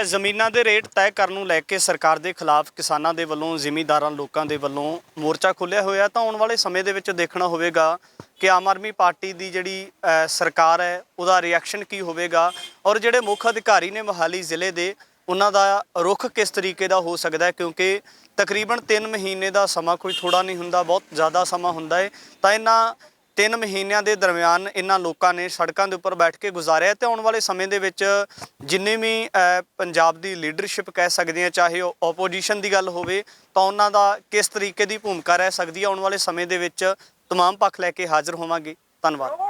S4: ਜ਼ਮੀਨਾਂ ਦੇ ਰੇਟ ਤੈਅ ਕਰਨ ਨੂੰ ਲੈ ਕੇ ਸਰਕਾਰ ਦੇ ਖਿਲਾਫ ਕਿਸਾਨਾਂ ਦੇ ਵੱਲੋਂ ਜ਼ਿਮੀਂਦਾਰਾਂ ਲੋਕਾਂ ਦੇ ਵੱਲੋਂ ਮੋਰਚਾ ਖੋਲ੍ਹਿਆ ਹੋਇਆ। ਤਾਂ ਆਉਣ ਵਾਲੇ ਸਮੇਂ ਦੇ ਵਿੱਚ ਦੇਖਣਾ ਹੋਵੇਗਾ ਕਿ ਆਮ ਆਦਮੀ ਪਾਰਟੀ ਦੀ ਜਿਹੜੀ ਸਰਕਾਰ ਹੈ ਉਹਦਾ ਰਿਐਕਸ਼ਨ ਕੀ ਹੋਵੇਗਾ ਔਰ ਜਿਹੜੇ ਮੁੱਖ ਅਧਿਕਾਰੀ ਨੇ ਮੋਹਾਲੀ ਜ਼ਿਲ੍ਹੇ ਦੇ ਉਹਨਾਂ ਦਾ ਰੁਖ ਕਿਸ ਤਰੀਕੇ ਦਾ ਹੋ ਸਕਦਾ ਹੈ। ਕਿਉਂਕਿ ਤਕਰੀਬਨ 3 ਮਹੀਨੇ ਦਾ ਸਮਾਂ ਕੋਈ ਥੋੜਾ ਨਹੀਂ ਹੁੰਦਾ, ਬਹੁਤ ਜ਼ਿਆਦਾ ਸਮਾਂ ਹੁੰਦਾ ਹੈ। ਤਾਂ ਇਹਨਾਂ 3 ਮਹੀਨਿਆਂ ਦੇ ਦਰਮਿਆਨ ਇਹਨਾਂ ਲੋਕਾਂ ਨੇ ਸੜਕਾਂ ਦੇ ਉੱਪਰ ਬੈਠ ਕੇ ਗੁਜ਼ਾਰਿਆ ਤੇ ਆਉਣ ਵਾਲੇ ਸਮੇਂ ਦੇ ਵਿੱਚ ਜਿੰਨੇ ਵੀ ਪੰਜਾਬ ਦੀ ਲੀਡਰਸ਼ਿਪ ਕਹਿ ਸਕਦੇ ਹਾਂ, ਚਾਹੇ ਉਹ ਓਪੋਜੀਸ਼ਨ ਦੀ ਗੱਲ ਹੋਵੇ, ਤਾਂ ਉਹਨਾਂ ਦਾ ਕਿਸ ਤਰੀਕੇ ਦੀ ਭੂਮਿਕਾ ਰਹਿ ਸਕਦੀ ਹੈ। ਆਉਣ ਵਾਲੇ ਸਮੇਂ ਦੇ ਵਿੱਚ ਤਮਾਮ ਪੱਖ ਲੈ ਕੇ ਹਾਜ਼ਰ ਹੋਵਾਂਗੇ। ਧੰਨਵਾਦ।